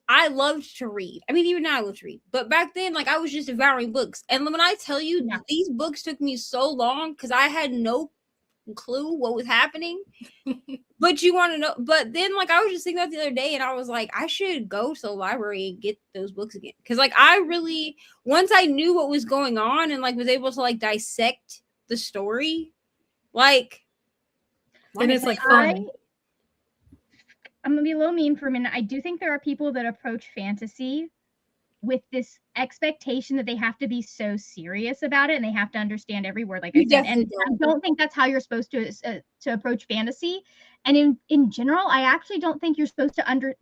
I loved to read. I mean, even now I love to read. But back then, like, I was just devouring books. And when I tell you, these books took me so long because I had no clue what was happening. But you want to know, but then like I was just thinking about the other day and I was like, I should go to the library and get those books again. Cause like I really, once I knew what was going on and like was able to like dissect the story, like, and it's like fun. I'm gonna be a little mean for a minute. I do think there are people that approach fantasy with this expectation that they have to be so serious about it and they have to understand every word, like I said. And I don't think that's how you're supposed to approach fantasy. And in general, I actually don't think you're supposed to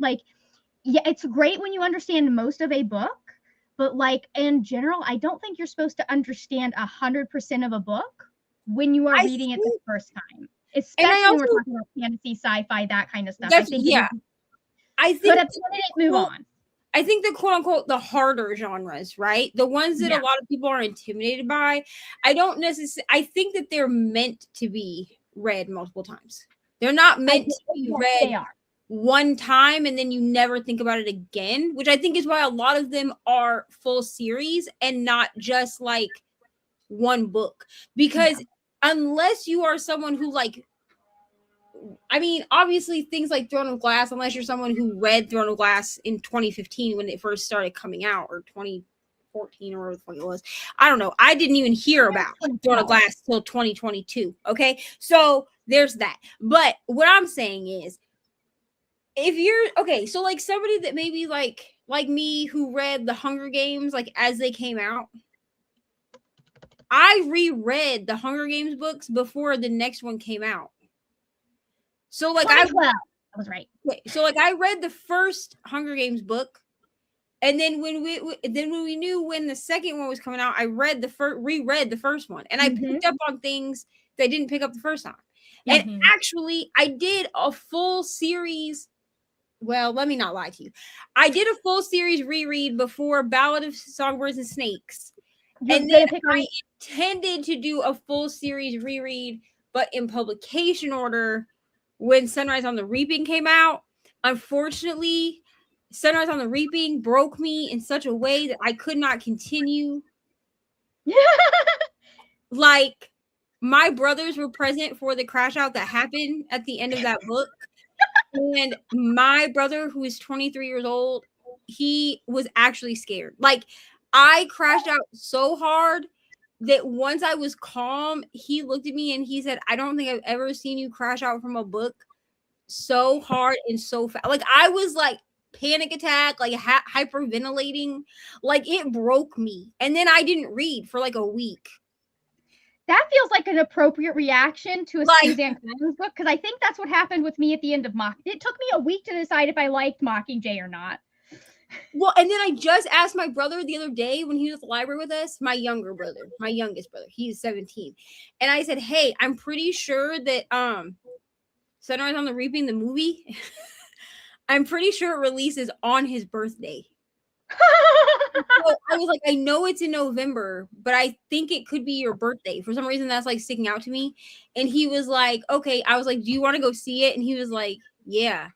yeah, it's great when you understand most of a book, but like in general, I don't think you're supposed to understand 100% of a book when you are reading it the first time. Especially when we're talking about fantasy, sci-fi, that kind of stuff. I think move on. I think the quote unquote the harder genres, right? The ones that a lot of people are intimidated by. I think that they're meant to be read multiple times. They're not meant to be read one time and then you never think about it again, which I think is why a lot of them are full series and not just like one book. Because unless you are someone who like, I mean, obviously things like Throne of Glass, unless you're someone who read Throne of Glass in 2015 when it first started coming out, or 2014 or whatever the fuck it was. I don't know. I didn't even hear about Throne of Glass till 2022. Okay. So there's that. But what I'm saying is, if you're okay, so like somebody that maybe like me who read the Hunger Games like as they came out, I reread the Hunger Games books before the next one came out. So like I was right. So like I read the first Hunger Games book, and then when we knew when the second one was coming out, I reread the first one, and I picked up on things that I didn't pick up the first time. And actually, I did a full series. Well, let me not lie to you. I did a full series reread before Ballad of Songbirds and Snakes. And then I intended to do a full series reread, but in publication order when Sunrise on the Reaping came out. Unfortunately, Sunrise on the Reaping broke me in such a way that I could not continue. Like, my brothers were present for the crash out that happened at the end of that book. And my brother, who is 23 years old, he was actually scared. Like, I crashed out so hard that once I was calm, he looked at me and he said, I don't think I've ever seen you crash out from a book so hard and so fast. Like, I was like panic attack, like hyperventilating. Like, it broke me. And then I didn't read for like a week. That feels like an appropriate reaction to a Suzanne Collins book, because I think that's what happened with me at the end of It took me a week to decide if I liked Mockingjay or not. Well, and then I just asked my brother the other day when he was at the library with us, my youngest brother, he's 17. And I said, hey, I'm pretty sure that Sunrise on the Reaping, the movie, I'm pretty sure it releases on his birthday. So I was like, I know it's in November, but I think it could be your birthday. For some reason, that's like sticking out to me. And he was like, okay. I was like, do you want to go see it? And he was like, yeah.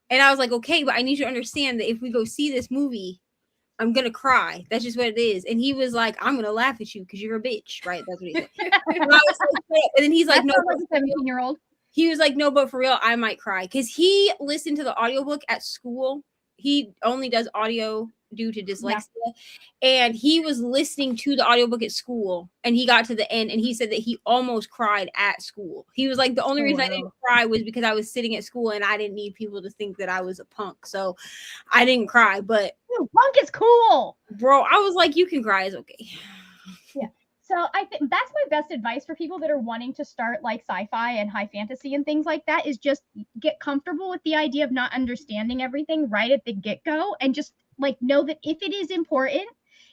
And I was like, okay, but I need you to understand that if we go see this movie, I'm going to cry. That's just what it is. And he was like, I'm going to laugh at you because you're a bitch. Right? That's what he said. And then he's like, no, like a 17-year-old. He was like, no, but for real, I might cry. Because he listened to the audiobook at school. He only does audio due to dyslexia. And he was listening to the audiobook at school. And he got to the end and he said that he almost cried at school. He was like, the only reason I didn't cry was because I was sitting at school and I didn't need people to think that I was a punk. So I didn't cry. But punk is cool. Bro, I was like, you can cry. It's okay. Yeah. So I think that's my best advice for people that are wanting to start like sci-fi and high fantasy and things like that, is just get comfortable with the idea of not understanding everything right at the get-go, and just like know that if it is important,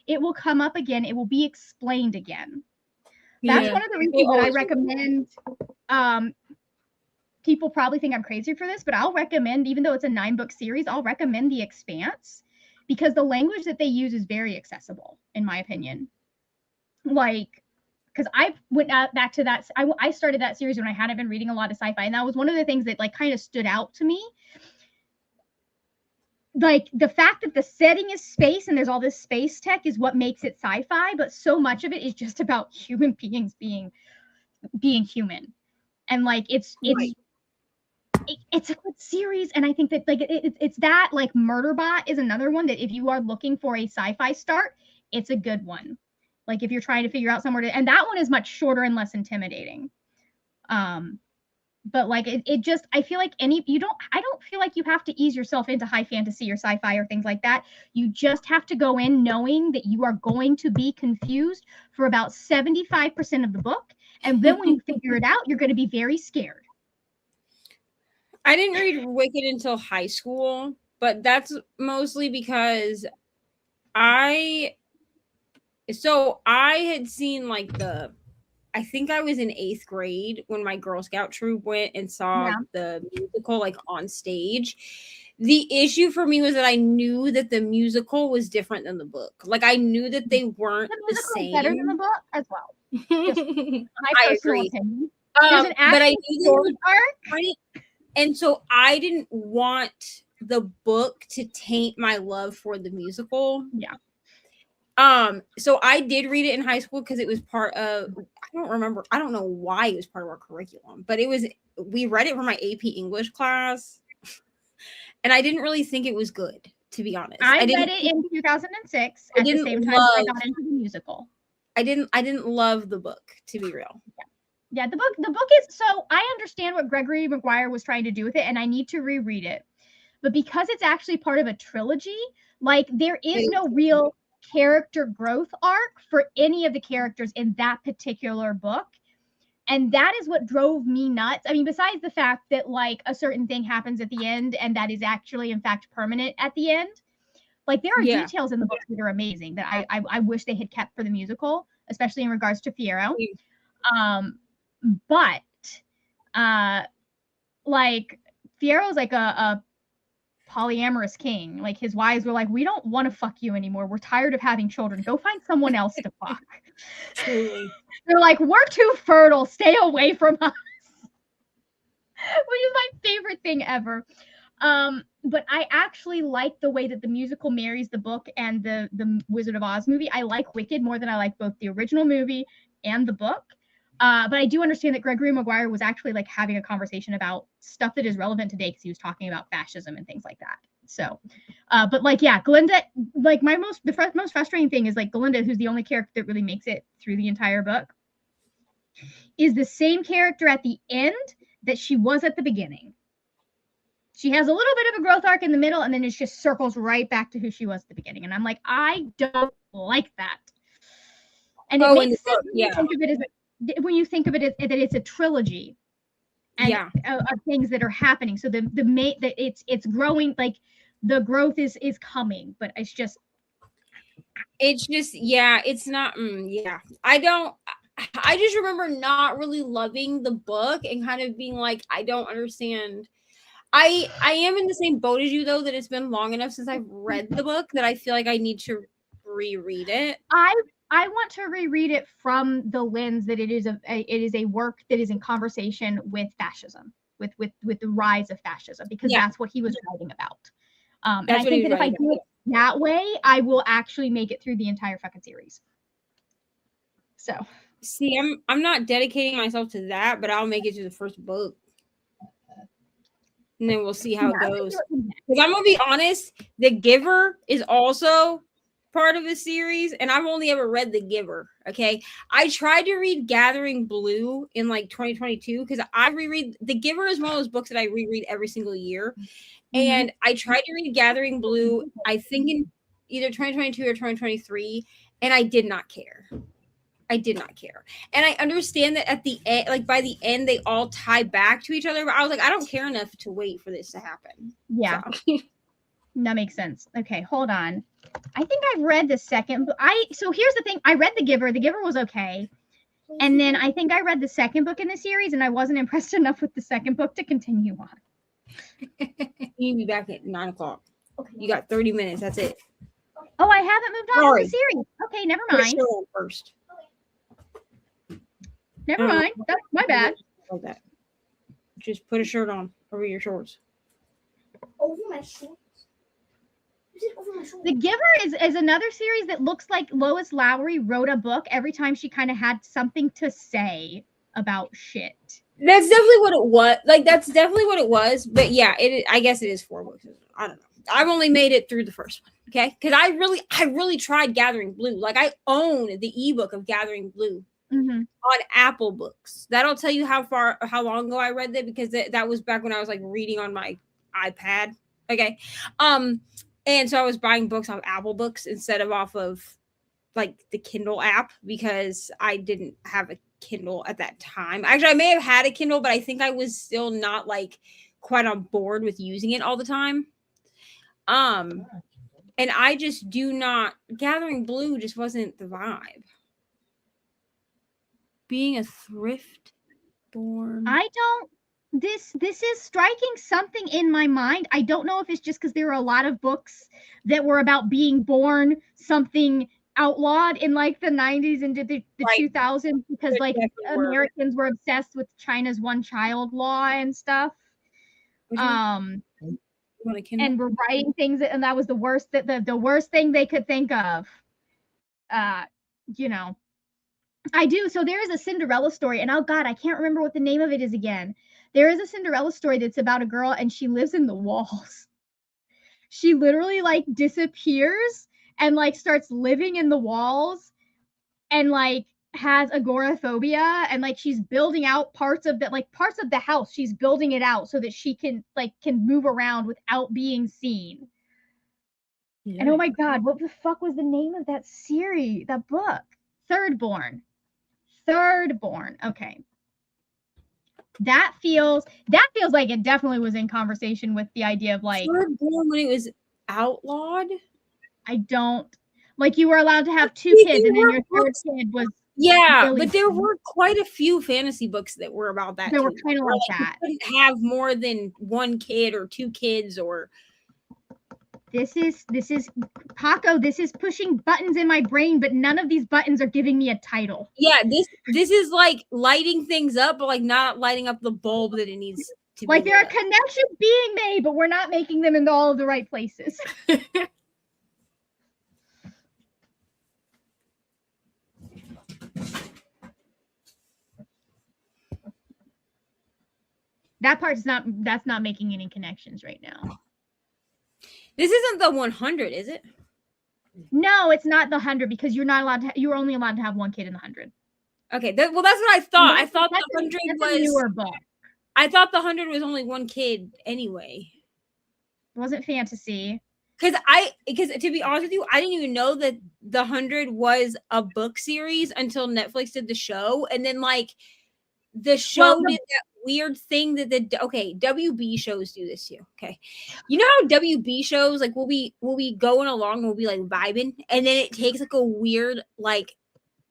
it will come up again. It will be explained again. That's one of the reasons that I recommend. People probably think I'm crazy for this, but I'll recommend, even though it's a 9-book series, I'll recommend The Expanse, because the language that they use is very accessible, in my opinion. Like, because I went back to that. I started that series when I hadn't been reading a lot of sci-fi, and that was one of the things that like kind of stood out to me. Like, the fact that the setting is space and there's all this space tech is what makes it sci-fi, but so much of it is just about human beings being human. And like it's a good series, and I think that like it's that like Murderbot is another one that if you are looking for a sci-fi start, it's a good one. Like if you're trying to figure out somewhere to, and that one is much shorter and less intimidating. But like it just, I feel like I don't feel like you have to ease yourself into high fantasy or sci-fi or things like that. You just have to go in knowing that you are going to be confused for about 75% of the book. And then when you figure it out, you're going to be very scared. I didn't read Wicked until high school, but that's mostly because I had seen like I think I was in 8th grade when my Girl Scout troop went and saw the musical like on stage. The issue for me was that I knew that the musical was different than the book. Like I knew that they weren't the same. Better than the book as well. I agree. But I knew they were different, and so I didn't want the book to taint my love for the musical. Yeah. So I did read it in high school because it was part of, I don't know why it was part of our curriculum, but we read it for my AP English class, and I didn't really think it was good, to be honest. I read it in 2006 at the same time I got into the musical. I didn't love the book, to be real. Yeah, the book is, so I understand what Gregory Maguire was trying to do with it, and I need to reread it. But because it's actually part of a trilogy, like there is no real character growth arc for any of the characters in that particular book, and that is what drove me nuts. I mean, besides the fact that like a certain thing happens at the end and that is actually in fact permanent at the end, like there are details in the book that are amazing that I wish they had kept for the musical, especially in regards to Fiyero. But like Fiero's like a polyamorous king. Like his wives were like, we don't want to fuck you anymore. We're tired of having children. Go find someone else to fuck. Truly. They're like, we're too fertile. Stay away from us. Which is my favorite thing ever. But I actually like the way that the musical marries the book and the Wizard of Oz movie. I like Wicked more than I like both the original movie and the book. But I do understand that Gregory Maguire was actually like having a conversation about stuff that is relevant today because he was talking about fascism and things like that. So, but like, yeah, Glinda, like the most frustrating thing is like Glinda, who's the only character that really makes it through the entire book, is the same character at the end that she was at the beginning. She has a little bit of a growth arc in the middle, and then it just circles right back to who she was at the beginning. And I'm like, I don't like that. And it makes sense when you think of it that it's a trilogy, and of things that are happening. So it's growing, like the growth is coming, but it's just it's not. I just remember not really loving the book and kind of being like, I don't understand. I am in the same boat as you though, that it's been long enough since I've read the book that I feel like I need to reread it. I want to reread it from the lens that it is a work that is in conversation with fascism, with the rise of fascism, because that's what he was writing about. And I think that if I do it that way, I will actually make it through the entire fucking series. So see, I'm not dedicating myself to that, but I'll make it to the first book. And then we'll see how it goes. Because I'm gonna be honest, The Giver is also part of the series, and I've only ever read The Giver. Okay, I tried to read Gathering Blue in like 2022 because I reread The Giver is one of those books that I reread every single year, and I tried to read Gathering Blue, I think in either 2022 or 2023, and I did not care. I did not care. And I understand that at the end, like by the end, they all tie back to each other. But I was like, I don't care enough to wait for this to happen. Yeah. So. That makes sense. Okay, hold on. I think I've read the second book. So here's the thing. I read The Giver. The Giver was okay. And then I think I read the second book in the series, and I wasn't impressed enough with the second book to continue on. You'll be back at 9 o'clock. Okay. You got 30 minutes. That's it. Oh, I haven't moved on to the series. Okay, never mind. First. Never mind. That's my bad. Like that. Just put a shirt on over your shorts. Over my shorts? Is it over my shorts? The Giver is another series that looks like Lois Lowry wrote a book every time she kind of had something to say about shit. That's definitely what it was. Like, that's definitely what it was. But yeah, I guess it is 4 books. I don't know. I've only made it through the first one. Okay, because I really tried Gathering Blue. Like, I own the ebook of Gathering Blue on Apple Books. That'll tell you how long ago I read that, because that was back when I was like reading on my iPad. Okay, and so I was buying books off Apple Books instead of off of like the Kindle app, because I didn't have a Kindle at that time. Actually, I may have had a Kindle, but I think I was still not like quite on board with using it all the time. And I just do not, Gathering Blue just wasn't the vibe. Being a thrift born. This is striking something in my mind. I don't know if it's just because there were a lot of books that were about being born something outlawed in like the 90s and the 2000s, because like Americans were obsessed with China's one-child law and stuff. And were writing things, and that was the worst the worst thing they could think of. You know, I do. So there is a Cinderella story, and oh god, I can't remember what the name of it is again. There is a Cinderella story that's about a girl, and she lives in the walls. She literally like disappears and like starts living in the walls, and like has agoraphobia, and like she's building out parts of the house. She's building it out so that she can move around without being seen. Yeah. And oh my god, what the fuck was the name of that series, that book? Third Born. Okay. That feels like it definitely was in conversation with the idea of like Third Born when it was outlawed. I don't like, you were allowed to have 2 kids, and then your third kid was but there were quite a few fantasy books that were about that. They were kind of like that. You couldn't have more than 1 kid or 2 kids, or this is Paco. This is pushing buttons in my brain, but none of these buttons are giving me a title. Yeah, this is like lighting things up, but like not lighting up the bulb that it needs to. Like, there are connections being made, but we're not making them in all of the right places. That's not making any connections right now. This isn't the 100, is it? No, it's not the 100, because you're only allowed to have 1 kid in the 100. Okay, that's what I thought. I thought the 100 was a newer book. I thought the 100 was only 1 kid anyway. It wasn't fantasy. Because to be honest with you, I didn't even know that the 100 was a book series until Netflix did the show, and then like the show did that weird thing that WB shows do this too. Okay, you know how WB shows, like, we'll be going along, we'll be like vibing, and then it takes like a weird like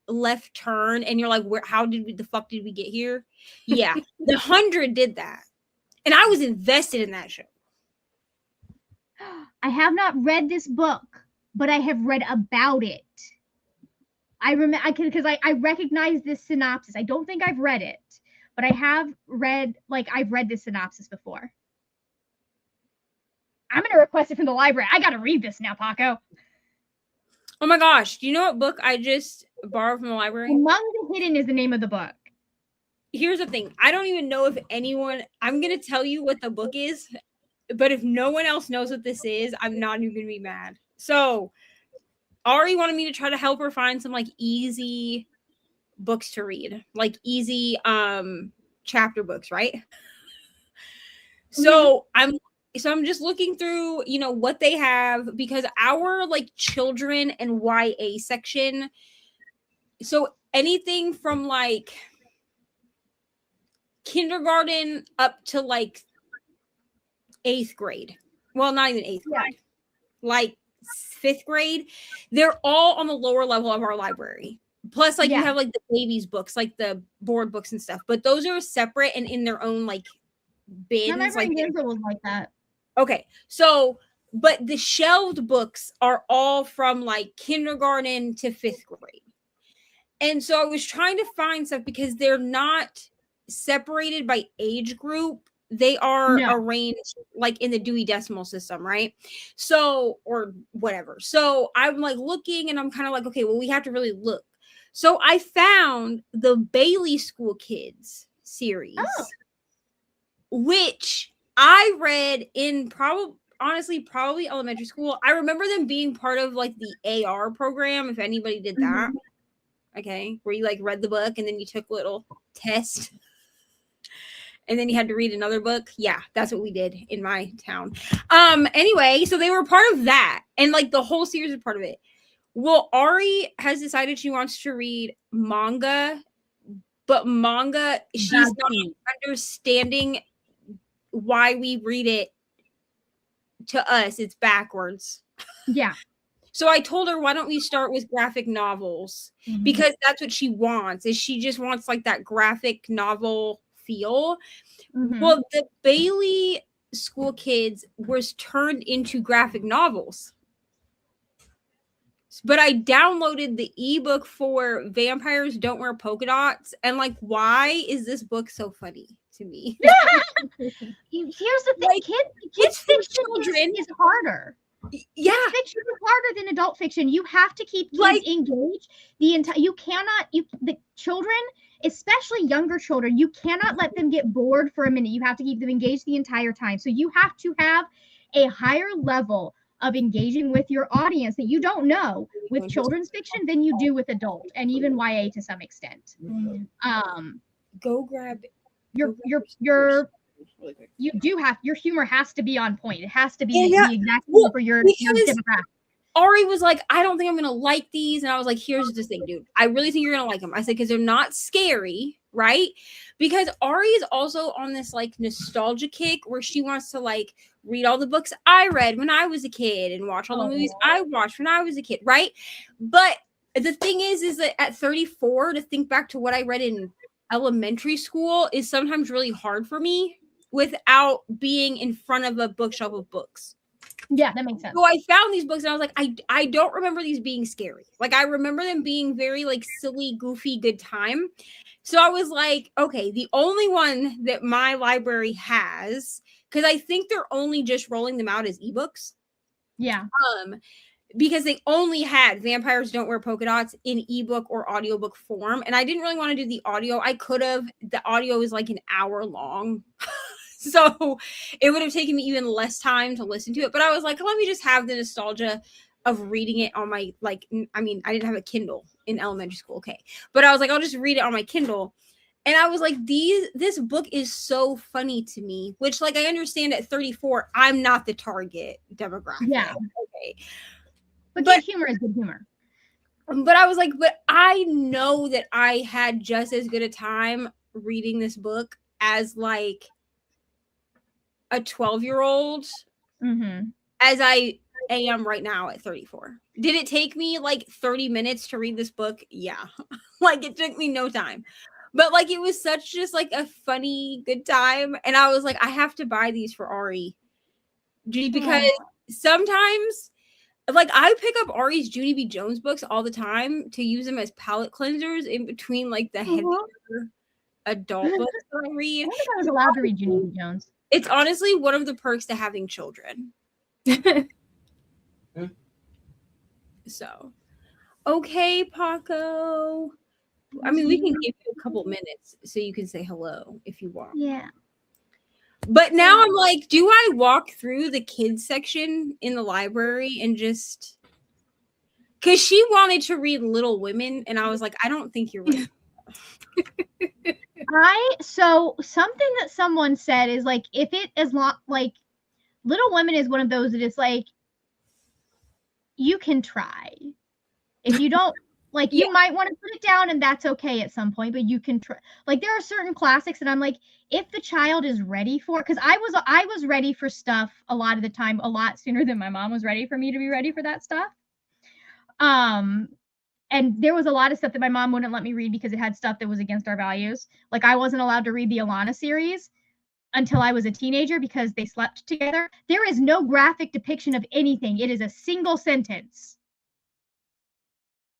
left turn, and you're like, how did the fuck did we get here? Yeah, the 100 did that, and I was invested in that show. I have not read this book, but I have read about it. I remember because I recognize this synopsis. I don't think I've read it, but I've read this synopsis before. I'm gonna request it from the library. I gotta read this now, Paco. Oh my gosh, do you know what book I just borrowed from the library? Among the Hidden is the name of the book. Here's the thing. I don't even know if I'm gonna tell you what the book is, but if no one else knows what this is, I'm not even gonna be mad. So Ari wanted me to try to help her find some like easy books to read, like easy chapter books, right? So I'm just looking through, what they have, because our like children and YA section, so anything from like kindergarten up to like 8th grade. Well, not even 8th grade. Like 5th grade. They're all on the lower level of our library. Plus, like, you have like the babies books, like the board books and stuff. But those are separate and in their own like bins. My library was like that. Okay. So, but the shelved books are all from like kindergarten to 5th grade. And so I was trying to find stuff because they're not separated by age group. They are arranged like in the Dewey Decimal System, right? So, or whatever. So I'm like looking, and I'm kind of like, okay, well, we have to really look. So I found the Bailey School Kids series, Oh. which I read in probably elementary school. I remember them being part of like the AR program, if anybody did that. Okay, where you like read the book and then you took a little test and then you had to read another book. Yeah, that's what we did in my town. Anyway, so they were part of that, and like the whole series is part of it. Well, Ari has decided she wants to read manga, but manga, she's not understanding why we read it. To us, it's backwards. Yeah. So I told her, why don't we start with graphic novels? Because that's what she wants, is she just wants like that graphic novel feel. Well, the Bailey School Kids was turned into graphic novels. But I downloaded the ebook for Vampires Don't Wear Polka Dots. And like, why is this book so funny to me? Here's the thing, Like, kids fiction is harder. Yeah, kids fiction is harder than adult fiction. You have to keep kids engaged the entire. The children, especially younger children, you cannot let them get bored for a minute. You have to keep them engaged the entire time. So you have to have a higher level of engaging with your audience that you don't know with children's fiction than you do with adult and even YA to some extent. Go grab you do have your humor has to be on point. It has to be the exact thing for your demographic. Ari was like, I don't think I'm gonna like these, and I was like, here's the thing, dude. I really think you're gonna like them. I said, because they're not scary, right? Because Ari is also on this like nostalgia kick where she wants to like read all the books I read when I was a kid and watch all the movies I watched when I was a kid, right? But the thing is that at 34, to think back to what I read in elementary school is sometimes really hard for me without being in front of a bookshelf of books. Yeah, that makes sense. So I found these books and I was like, I don't remember these being scary. Like I remember them being very like silly, goofy, good time. So I was like, okay, the only one that my library has, because I think they're only just rolling them out as ebooks. Yeah. Because they only had Vampires Don't Wear Polka Dots in ebook or audiobook form. And I didn't really want to do the audio. I could have. The audio is like an hour long. So it would have taken me even less time to listen to it. But I was like, let me just have the nostalgia of reading it on my, like, I mean, I didn't have a Kindle in elementary school. Okay. But I was like, I'll just read it on my Kindle. And I was like, this book is so funny to me, which like, I understand at 34, I'm not the target demographic. Yeah. Okay. But good humor is good humor. But I was like, but I know that I had just as good a time reading this book as like a 12-year-old as I am right now at 34. Did it take me like 30 minutes to read this book? Yeah. Like it took me no time. But like it was such just like a funny, good time. And I was like, I have to buy these for Ari. Because sometimes like I pick up Ari's Junie B. Jones books all the time to use them as palate cleansers in between like the heavier adult books that I read. I don't think I was allowed to read Junie B. Jones. It's honestly one of the perks to having children. So, okay, Paco. I mean, we can give you a couple minutes so you can say hello if you want. Yeah. But now I'm like, do I walk through the kids section in the library and just... Because she wanted to read Little Women, and I was like, I don't think you're right. So something that someone said is like, if it is not like Little Women is one of those that it's like, you can try. If you don't, like, you might want to put it down and that's okay at some point, but you can try. Like, there are certain classics and I'm like, if the child is ready for, because I was ready for stuff a lot of the time, a lot sooner than my mom was ready for me to be ready for that stuff. And there was a lot of stuff that my mom wouldn't let me read because it had stuff that was against our values. Like I wasn't allowed to read the Alana series until I was a teenager because they slept together. There is no graphic depiction of anything. It is a single sentence.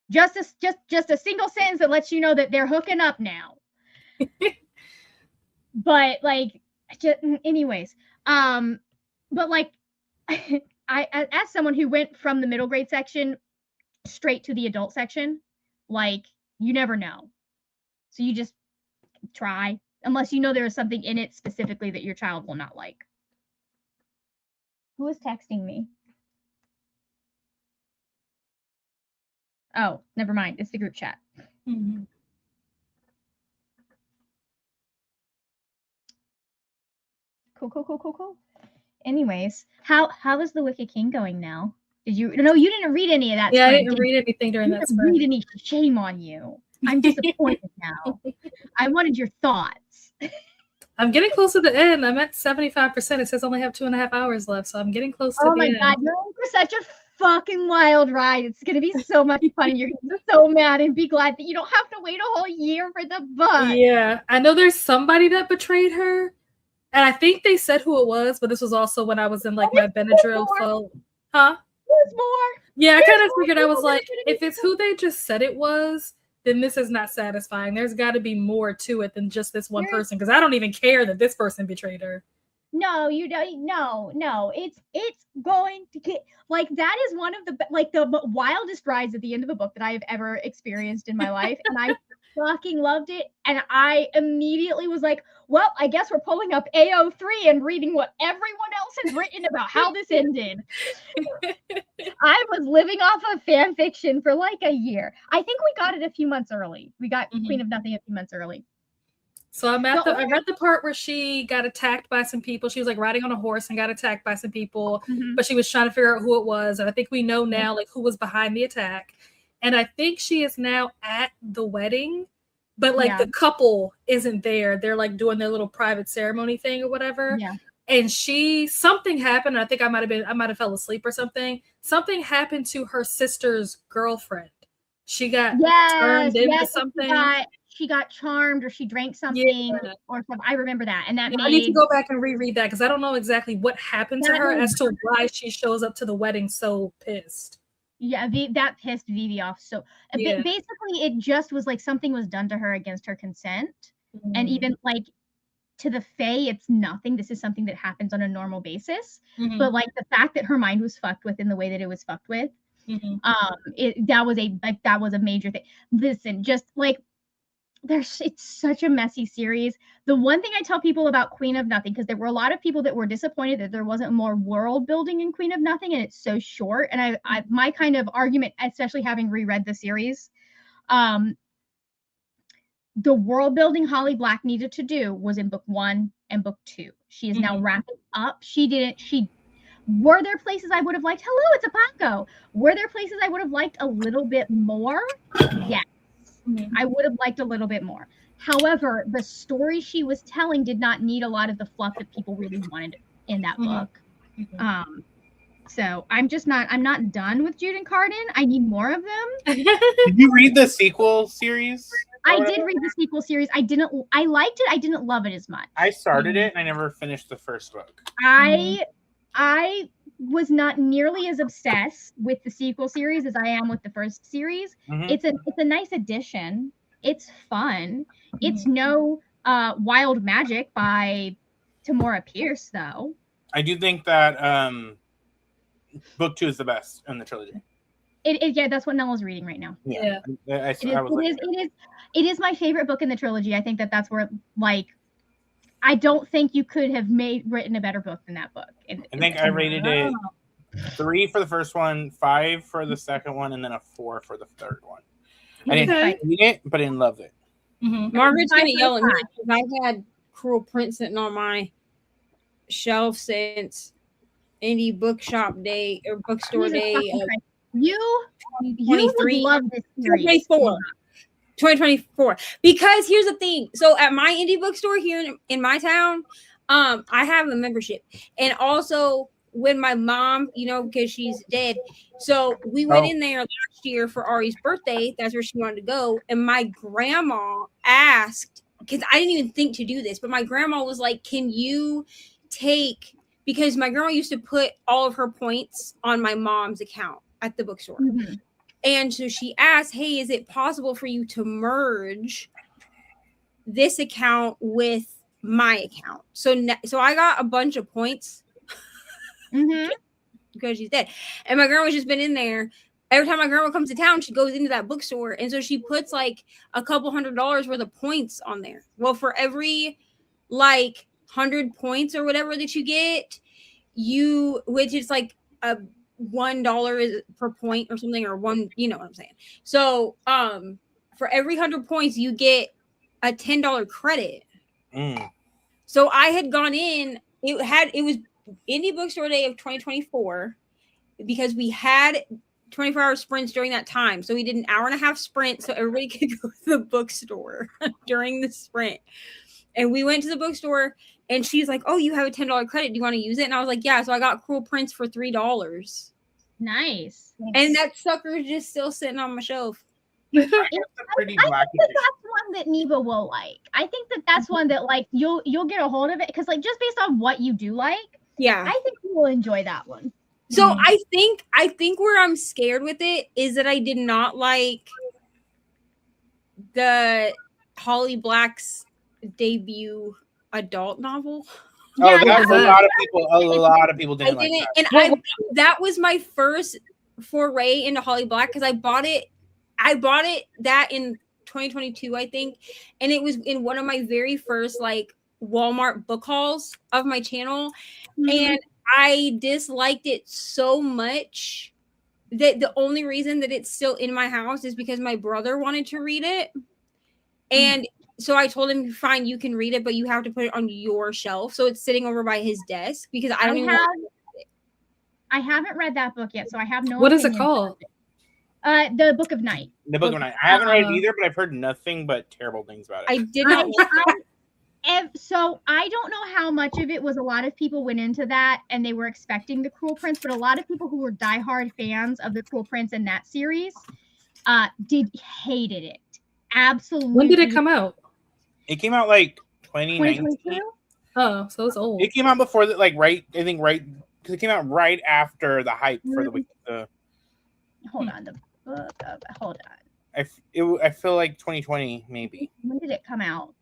Just a single sentence that lets you know that they're hooking up now. But like, anyways, but like, I as someone who went from the middle grade section straight to the adult section, like you never know, so you just try. unless you know there is something in it specifically that your child will not like. Who is texting me? Oh, never mind. It's the group chat. Mm-hmm. Cool. Anyways, how is the Wicked King going now? Did you? No, you didn't read any of that. Yeah, I didn't read anything during that sprint. Read any? Shame on you. I'm disappointed now. I wanted your thoughts. I'm getting close to the end. I'm at 75%. It says I only have 2.5 hours left, so I'm getting close to the end. Oh my god, you're in for such a fucking wild ride. It's gonna be so much fun. You're gonna be so mad and be glad that you don't have to wait a whole year for the book. Yeah, I know there's somebody that betrayed her, and I think they said who it was, but this was also when I was in like my Benadryl phone. Huh? There's more. Yeah, I kind of figured. I was like, if it's who they just said it was, then this is not satisfying. There's got to be more to it than just this one person, because I don't even care that this person betrayed her. No, you don't. No. It's going to get like that is one of the wildest rides at the end of a book that I have ever experienced in my life, and I fucking loved it. And I immediately was like, well, I guess we're pulling up AO3 and reading what everyone else has written about how this ended. I was living off of fan fiction for like a year. I think we got it a few months early. We got Queen of Nothing a few months early. So I read the part where she got attacked by some people. She was like riding on a horse and got attacked by some people, but she was trying to figure out who it was. And I think we know now like who was behind the attack. And I think she is now at the wedding, but like the couple isn't there. They're like doing their little private ceremony thing or whatever. Yeah. And something happened. I think I might have fell asleep or something. Something happened to her sister's girlfriend. She got turned into something. She got charmed, or she drank something, or something. I remember that, and that I need to go back and reread that because I don't know exactly what happened to her as to why she shows up to the wedding so pissed. Yeah, that pissed Vivi off. So basically, it just was like something was done to her against her consent, and even like to the Fae, it's nothing. This is something that happens on a normal basis, but like the fact that her mind was fucked with in the way that it was fucked with, that was a major thing. Listen, just like. It's such a messy series. The one thing I tell people about Queen of Nothing, because there were a lot of people that were disappointed that there wasn't more world building in Queen of Nothing, and it's so short. And I my kind of argument, especially having reread the series, the world building Holly Black needed to do was in book 1 and book 2. She is now wrapping up. Were there places I would have liked? Hello, it's a Paco. Were there places I would have liked a little bit more? Yes. I would have liked a little bit more. However, the story she was telling did not need a lot of the fluff that people really wanted in that book. So I'm not done with Jude and Carden. I need more of them. Did you read the sequel series? I did read the sequel series. I liked it. I didn't love it as much. I started it and I never finished the first book. I was not nearly as obsessed with the sequel series as I am with the first series. It's a nice addition. It's fun. It's no Wild Magic by Tamora Pierce, though. I do think that book 2 is the best in the trilogy. Yeah, that's what Nella's reading right now. Yeah. It is my favorite book in the trilogy. I think that's where like I don't think you could have written a better book than that book. I think I rated it 3 for the first one, 5 for the second one, and then a 4 for the third one. I didn't read it, but I didn't love it. Margaret's gonna yell at me because I've had Cruel Prince sitting on my shelf since indie bookshop day or bookstore day. You would love this series. 2024. Because here's the thing. So at my indie bookstore here in my town, I have a membership. And also when my mom, because she's dead. So we went in there last year for Ari's birthday. That's where she wanted to go. And my grandma asked, because I didn't even think to do this, but my grandma was like, can you take, because my grandma used to put all of her points on my mom's account at the bookstore. And so she asked, hey, is it possible for you to merge this account with my account? So I got a bunch of points because she's dead. And my grandma's just been in there every time my grandma comes to town, she goes into that bookstore. And so she puts like a couple $100 worth of points on there. Well, for every like 100 points or whatever that you get, which is like a $1 per point or something, or one, you know what I'm saying? So for every 100 points, you get a $10 credit. So I had gone in, it was Indie Bookstore Day of 2024 because we had 24-hour sprints during that time. So we did an hour and a half sprint so everybody could go to the bookstore during the sprint. And we went to the bookstore and she's like, oh, you have a $10 credit. Do you want to use it? And I was like, yeah. So I got Cruel Prince for $3. Nice. And that sucker is just still sitting on my shelf. I think that's one that Neva will like. I think that's one that like you'll get a hold of it because like just based on what you do like, yeah, I think you will enjoy that one. So I think where I'm scared with it is that I did not like the Holly Black's debut adult novel. Oh, that's a lot of people didn't like that. And that was my first foray into Holly Black because I bought it that in 2022, I think, and it was in one of my very first like Walmart book hauls of my channel, and I disliked it so much that the only reason that it's still in my house is because my brother wanted to read it, and so I told him, fine, you can read it, but you have to put it on your shelf, so it's sitting over by his desk because I don't even. I haven't read that book yet, so I have no. What is it called? The Book of Night. The Book of Night. I haven't read it either, but I've heard nothing but terrible things about it. I did not. So I don't know how much of it was a lot of people went into that and they were expecting the Cruel Prince, but a lot of people who were diehard fans of the Cruel Prince and that series hated it. Absolutely. When did it come out? It came out like 2019. Oh, so it's old. It came out before that, like right because it came out right after the hype for the. Hold on, the book of. Hold on. I feel like 2020 maybe. When did it come out?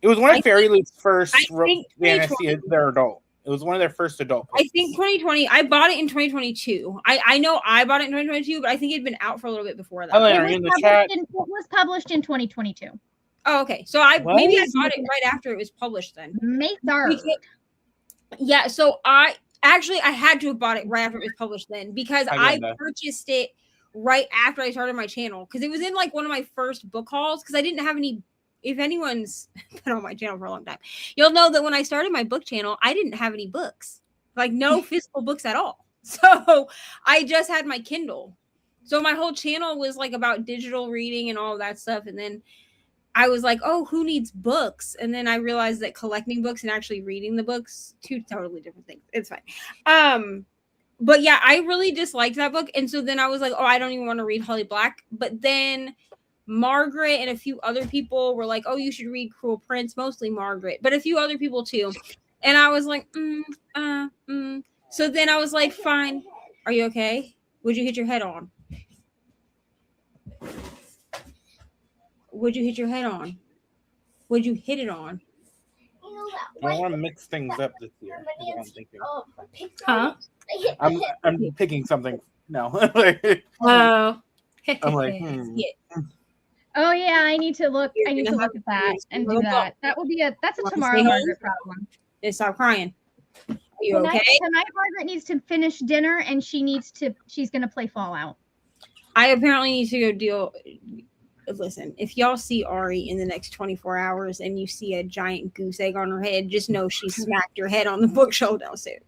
It was one of Fairy Loot's first fantasy. Their adult. It was one of their first adult books. I think 2020. I bought it in 2022. I know I bought it in 2022, but I think it had been out for a little bit before that. It was published in 2022. Oh, okay. So maybe I bought it right after it was published then. May 3rd. Yeah. So I had to have bought it right after it was published then because I purchased it right after I started my channel because it was in like one of my first book hauls because I didn't have any. If anyone's been on my channel for a long time, you'll know that when I started my book channel, I didn't have any books, like no physical books at all. So I just had my Kindle. So my whole channel was like about digital reading and all of that stuff. And then I was like, oh, who needs books? And then I realized that collecting books and actually reading the books, two totally different things. It's fine. But yeah, I really disliked that book. And so then I was like, oh, I don't even want to read Holly Black. But then Margaret and a few other people were like, oh, you should read Cruel Prince, mostly Margaret, but a few other people too. And I was like, So then I was like, fine. Are you okay? Would you hit your head on? Would you hit your head on? Would you hit it on? I want to mix things up this year. I'm thinking. Huh? I'm picking something. No. Oh. I'm like, Oh yeah, I need to look. I need to look at that and do that. That will be that's a tomorrow Margaret problem. Stop crying. Are you okay? Tonight Margaret needs to finish dinner and she's gonna play Fallout. I apparently need to go listen, if y'all see Ari in the next 24 hours and you see a giant goose egg on her head, just know she smacked her head on the bookshelf downstairs.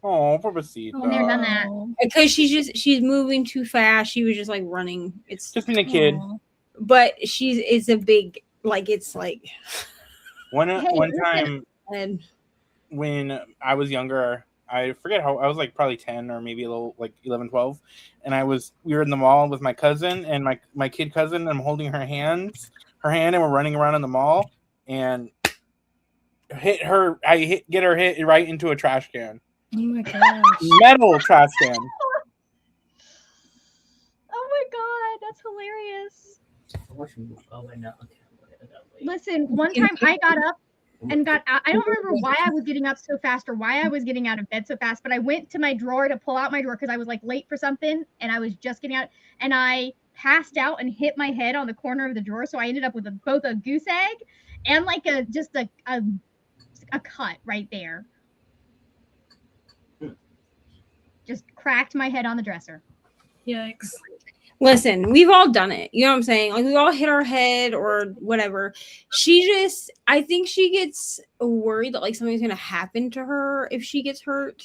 Oh, Pobrecita. I've never done that. Because she's moving too fast. She was just like running. It's just being a kid. But it's a big, like, it's like one time when I was younger, I forget how I was, like probably 10 or maybe a little like 11, 12. And we were in the mall with my cousin and my kid cousin, and I'm holding her hand, and we're running around in the mall and get her hit right into a trash can. Oh my gosh. Metal trash can. Oh my god, that's hilarious. Listen, one time I got up and got out. I don't remember why I was getting up so fast or why I was getting out of bed so fast, but I went to my drawer to pull out my drawer because I was like late for something and I was just getting out, and I passed out and hit my head on the corner of the drawer. So I ended up with both a goose egg and like a cut right there. Just cracked my head on the dresser. Yikes. Listen, we've all done it. You know what I'm saying? Like we all hit our head or whatever. I think she gets worried that like something's gonna happen to her if she gets hurt.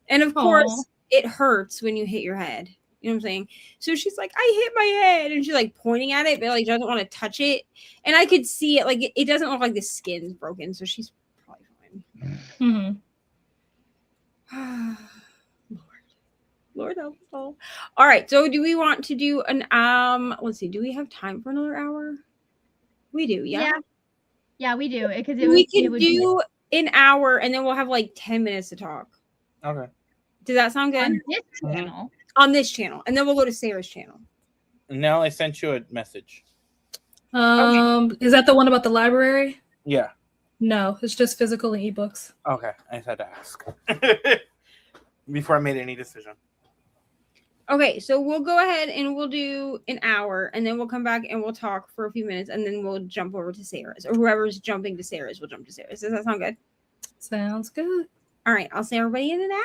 And of course, it hurts when you hit your head. You know what I'm saying? So she's like, I hit my head, and she's like pointing at it, but like doesn't want to touch it. And I could see it, like it doesn't look like the skin's broken, so she's probably fine. Lord help us all. All right. So do we want to do an let's see, do we have time for another hour? We do, yeah. Yeah, we do. Because we can do an hour and then we'll have like 10 minutes to talk. Okay. Does that sound good? On this channel. On this channel. And then we'll go to Sarah's channel. Now I sent you a message. Okay. Is that the one about the library? Yeah. No, it's just physical and ebooks. Okay. I just had to ask. Before I made any decision. Okay, so we'll go ahead and we'll do an hour and then we'll come back and we'll talk for a few minutes and then we'll jump over to Sarah's, or whoever's jumping to Sarah's will jump to Sarah's. Does that sound good? Sounds good. All right, I'll see everybody in an hour.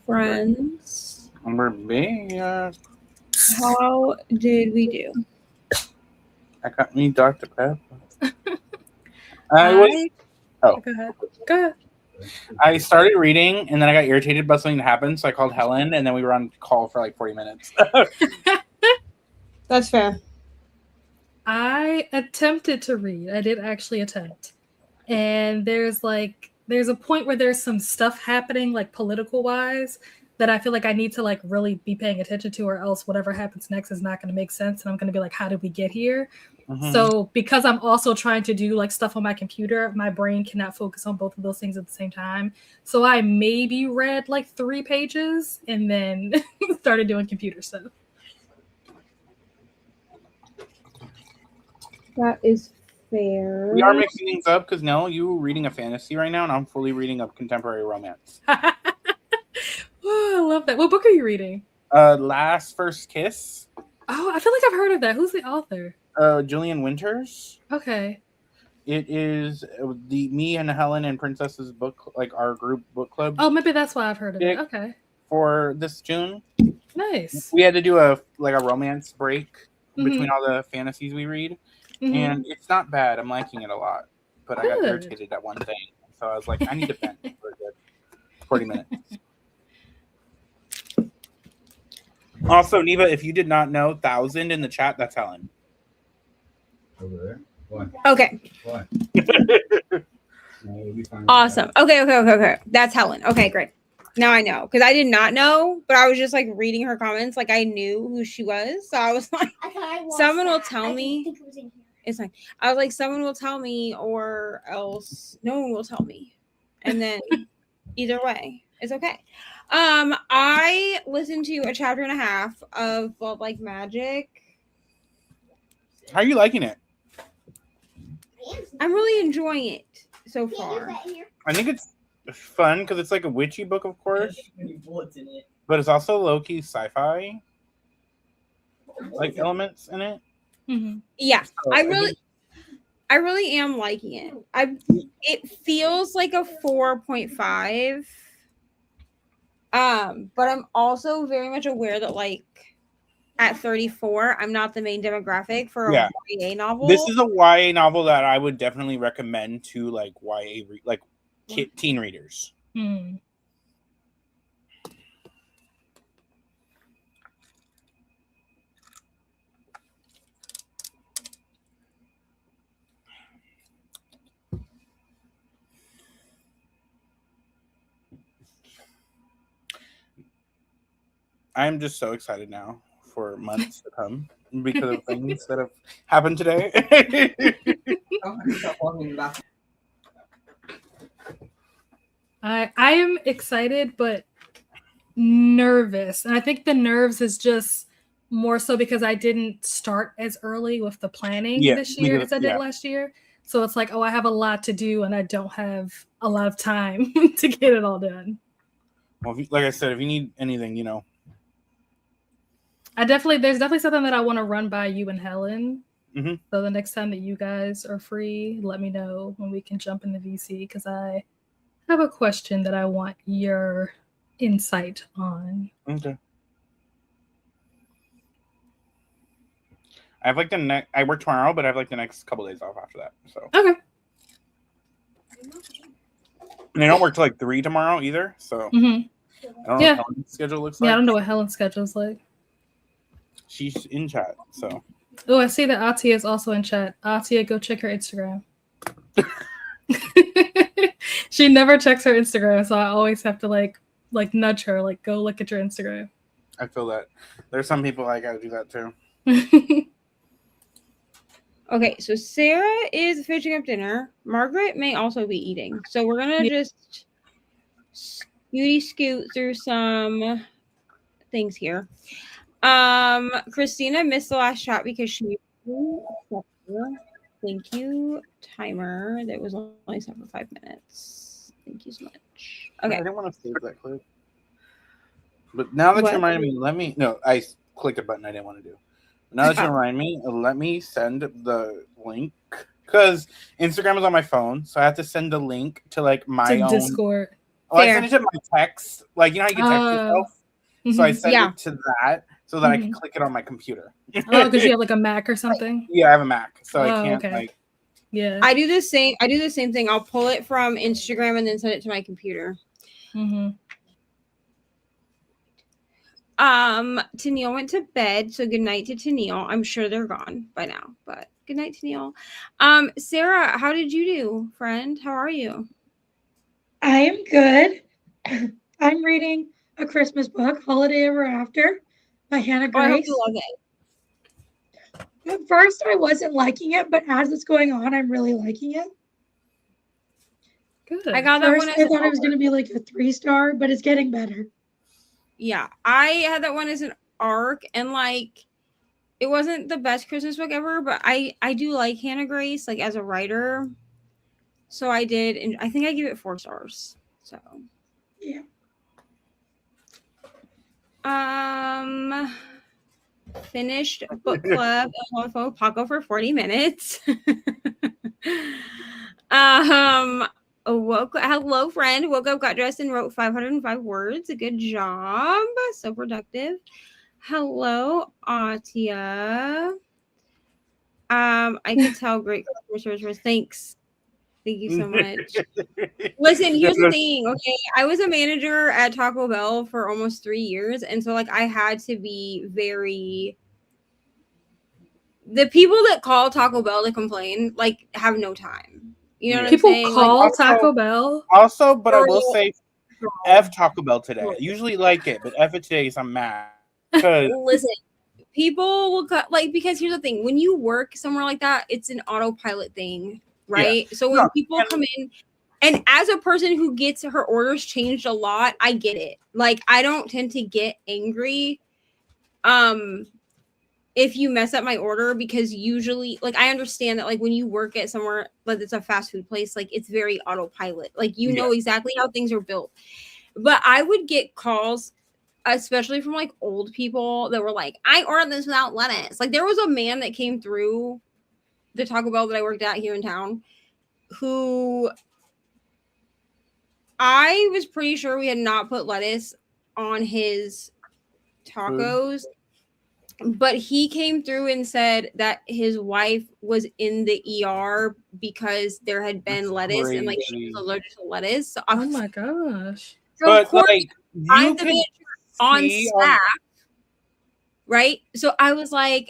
friends. Number B. How did we do? I got me Dr. Pepper. Go ahead. I started reading and then I got irritated about something that happened, so I called Helen and then we were on call for like 40 minutes. That's fair. I attempted to read. I did actually attempt. And there's a point where there's some stuff happening, like political wise, that I feel like I need to like really be paying attention to, or else whatever happens next is not going to make sense. And I'm going to be like, how did we get here? Mm-hmm. So because I'm also trying to do like stuff on my computer, my brain cannot focus on both of those things at the same time. So I maybe read like 3 pages and then started doing computer stuff. That is fair. We are mixing things up because Nell, you're reading a fantasy right now and I'm fully reading a contemporary romance. Oh, I love that. What book are you reading? Last First Kiss. Oh, I feel like I've heard of that. Who's the author? Julian Winters. Okay. It is me and Helen and Princess's book, like our group book club. Oh, maybe that's why I've heard of it. Okay. For this June. Nice. We had to do a romance break between all the fantasies we read. Mm-hmm. And it's not bad. I'm liking it a lot. But I got irritated at one thing. So I was like, I need to vent for a good 40 minutes. Also, Neva, if you did not know, 1,000 in the chat, that's Helen. Over there? Why? Okay. Why? Awesome. Okay. That's Helen. Okay, great. Now I know. Because I did not know, but I was just like reading her comments. Like I knew who she was. So I was like, someone will tell me. It's like, I was like, someone will tell me or else no one will tell me. And then either way, it's okay. I listened to a chapter and a half of Love Like Magic. How are you liking it? I'm really enjoying it so far. I think it's fun because it's like a witchy book, of course. But it's also low-key sci-fi like elements in it. Mm-hmm. Yeah, so I really am liking it. It feels like a 4.5. But I'm also very much aware that like at 34, I'm not the main demographic for a YA novel. This is a YA novel that I would definitely recommend to like YA teen readers. Mm. I'm just so excited now for months to come because of things that have happened today. I am excited, but nervous. And I think the nerves is just more so because I didn't start as early with the planning this year as I did last year. So it's like, oh, I have a lot to do and I don't have a lot of time to get it all done. Well, like I said, if you need anything, you know. There's definitely something that I want to run by you and Helen. Mm-hmm. So the next time that you guys are free, let me know when we can jump in the VC because I have a question that I want your insight on. Okay. I have like I work tomorrow, but I have like the next couple days off after that. So okay. And I don't work till like 3 tomorrow either. So I don't know what Helen's schedule looks like. Yeah, I don't know what Helen's schedule's like. She's in chat, so. Oh, I see that Atia is also in chat. Atia, go check her Instagram. She never checks her Instagram, so I always have to like nudge her, like go look at your Instagram. I feel that. There's some people I gotta do that too. Okay, so Sarah is finishing up dinner. Margaret may also be eating. So we're gonna just scoot through some things here. Christina missed the last shot because she thank you timer that was only set for 5 minutes. Thank you so much. Okay, I didn't want to save that clip, but now that you remind me, I clicked a button I didn't want to do. Now that you remind me, let me send the link because Instagram is on my phone, so I have to send the link to like my own Discord. Oh, I sent it to my text. Like, you know how you can text yourself? So I sent it to that so that I can click it on my computer. Oh, because you have like a Mac or something? Yeah, I have a Mac. So I can't like. Yeah. I do the same thing. I'll pull it from Instagram and then send it to my computer. Tennille went to bed, so good night to Tennille. I'm sure they're gone by now, but good night, Tennille. Sarah, how did you do, friend? How are you? I am good. I'm reading a Christmas book, Holiday Ever After by Hannah Grace. I hope you love it. At first, I wasn't liking it, but as it's going on, I'm really liking it. Good. I got that one. I thought it was going to be like a 3-star, but it's getting better. Yeah, I had that one as an arc, and like, it wasn't the best Christmas book ever, but I do like Hannah Grace, like, as a writer. So I did, and I think I give it 4 stars. So yeah. Finished book club of Paco for 40 minutes. Hello, friend. Woke up, got dressed, and wrote 505 words. A good job. So productive. Hello, Atia. I could tell great customer service was. Thanks. Thank you so much. Listen, here's the thing. Okay, I was a manager at Taco Bell for almost 3 years, and so like I had to be very. The people that call Taco Bell to complain like have no time. You know what I'm saying? People call Taco Bell. Also, but I will say, F Taco Bell today. I usually like it, but F it today, so I'm mad. Listen, people will cut because here's the thing: when you work somewhere like that, it's an autopilot thing. Right. Yeah. So when people come in, and as a person who gets her orders changed a lot, I get it. Like, I don't tend to get angry if you mess up my order, because usually, like, I understand that, like, when you work at somewhere like it's a fast food place, like, it's very autopilot. Like, you know exactly how things are built. But I would get calls, especially from like old people that were like, I ordered this without lettuce. Like, there was a man that came through the Taco Bell that I worked at here in town, who I was pretty sure we had not put lettuce on his tacos, but he came through and said that his wife was in the ER because there had been lettuce and like she was allergic to lettuce. So oh my gosh! So but of course, like, I'm the manager on staff. Right. So I was like,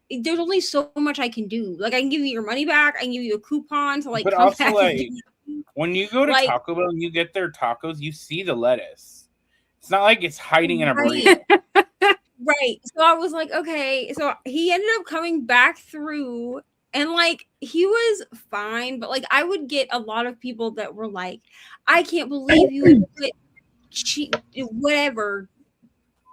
there's only so much I can do. Like, I can give you your money back. I can give you a coupon to like, but come also back like when you go to Taco Bell and you get their tacos, you see the lettuce. It's not like it's hiding in a burrito. Right. So I was like, okay. So he ended up coming back through, and like, he was fine, but like, I would get a lot of people that were like, I can't believe you would put whatever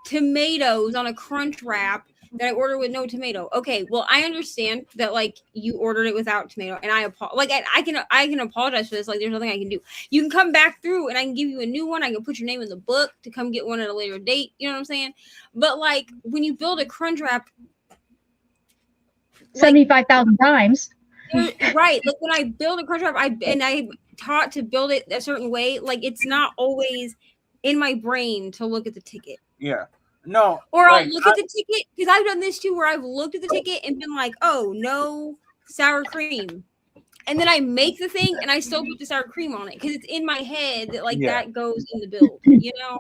tomatoes on a crunch wrap that I ordered with no tomato. Okay, well, I understand that like you ordered it without tomato, and I can apologize for this. Like, there's nothing I can do. You can come back through, and I can give you a new one. I can put your name in the book to come get one at a later date. You know what I'm saying? But like, when you build a crunch wrap, 75,000 times, right? Like, when I build a crunch wrap, I taught to build it a certain way. Like, it's not always in my brain to look at the ticket. Yeah. No. Or I'll look at the ticket, because I've done this too, where I've looked at the ticket and been like, oh, no sour cream. And then I make the thing and I still put the sour cream on it because it's in my head that like that goes in the build, you know?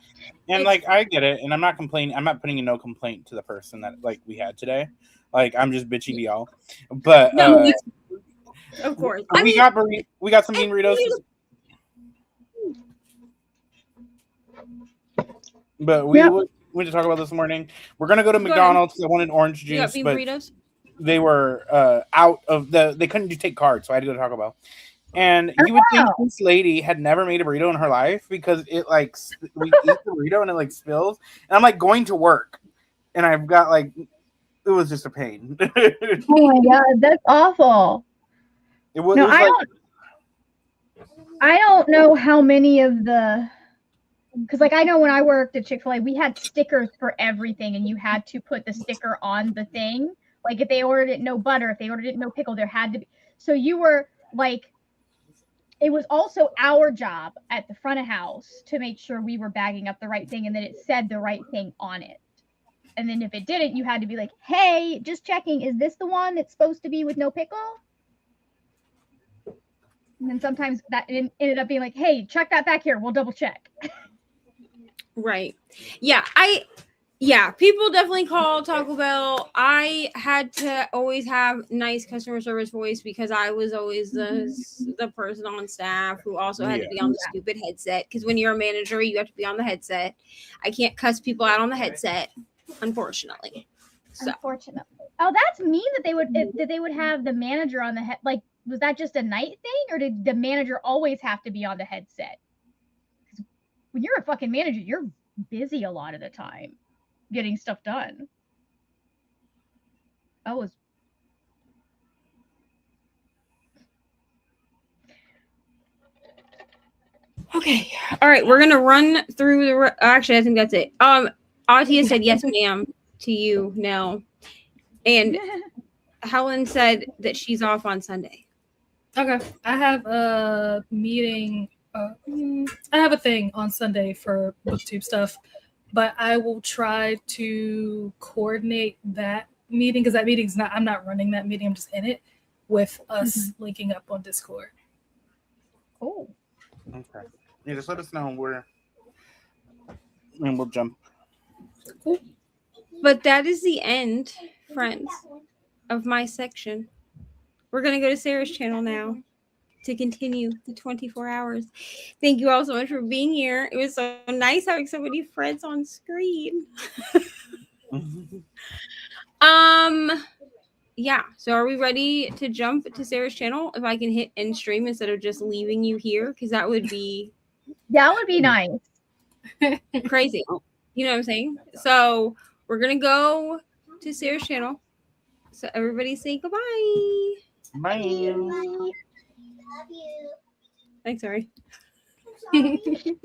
And like, I get it. And I'm not complaining. I'm not putting in no complaint to the person that like we had today. Like, I'm just bitching to y'all. But no, of course. We got some bean burritos. But we went to talk about this morning. We're gonna go to McDonald's. I wanted orange juice, but burritos? They were out of they couldn't take cards, so I had to go to Taco Bell. And you would think this lady had never made a burrito in her life because it like we eat the burrito and it like spills. And I'm like going to work, and I've got like it was just a pain. Oh my god, that's awful. It was like, I don't know how many of the. Because, like, I know when I worked at Chick-fil-A, we had stickers for everything, and you had to put the sticker on the thing. Like, if they ordered it no butter, if they ordered it no pickle, there had to be. So you were, like, it was also our job at the front of house to make sure we were bagging up the right thing and that it said the right thing on it. And then if it didn't, you had to be like, hey, just checking, is this the one that's supposed to be with no pickle? And then sometimes that ended up being like, hey, check that back here. We'll double check. Right. Yeah. People definitely call Taco Bell. I had to always have nice customer service voice because I was always the person on staff who also had to be on the stupid headset. Because when you're a manager, you have to be on the headset. I can't cuss people out on the headset, unfortunately. So. Unfortunately. Oh, that's mean that they would have the manager on the head. Like, was that just a night thing, or did the manager always have to be on the headset? Because when you're a fucking manager, you're busy a lot of the time getting stuff done. Okay. All right. We're gonna run through the. Actually, I think that's it. Atia said yes, ma'am, to you now, and Helen said that she's off on Sunday. Okay. I have a meeting. I have a thing on Sunday for BookTube stuff, but I will try to coordinate that meeting because that meeting's not. I'm not running that meeting. I'm just in it with us linking up on Discord. Oh. Okay. Yeah, just let us know where, and we'll jump. Cool. But that is the end, friends, of my section. We're going to go to Sarah's channel now to continue the 24 hours. Thank you all so much for being here. It was so nice having so many friends on screen. Yeah. So are we ready to jump to Sarah's channel? If I can hit end stream instead of just leaving you here, because that would be nice. Crazy. You know what I'm saying? So we're gonna go to Sarah's channel. So everybody say goodbye. Bye. Love you. Thanks, sorry. I'm sorry.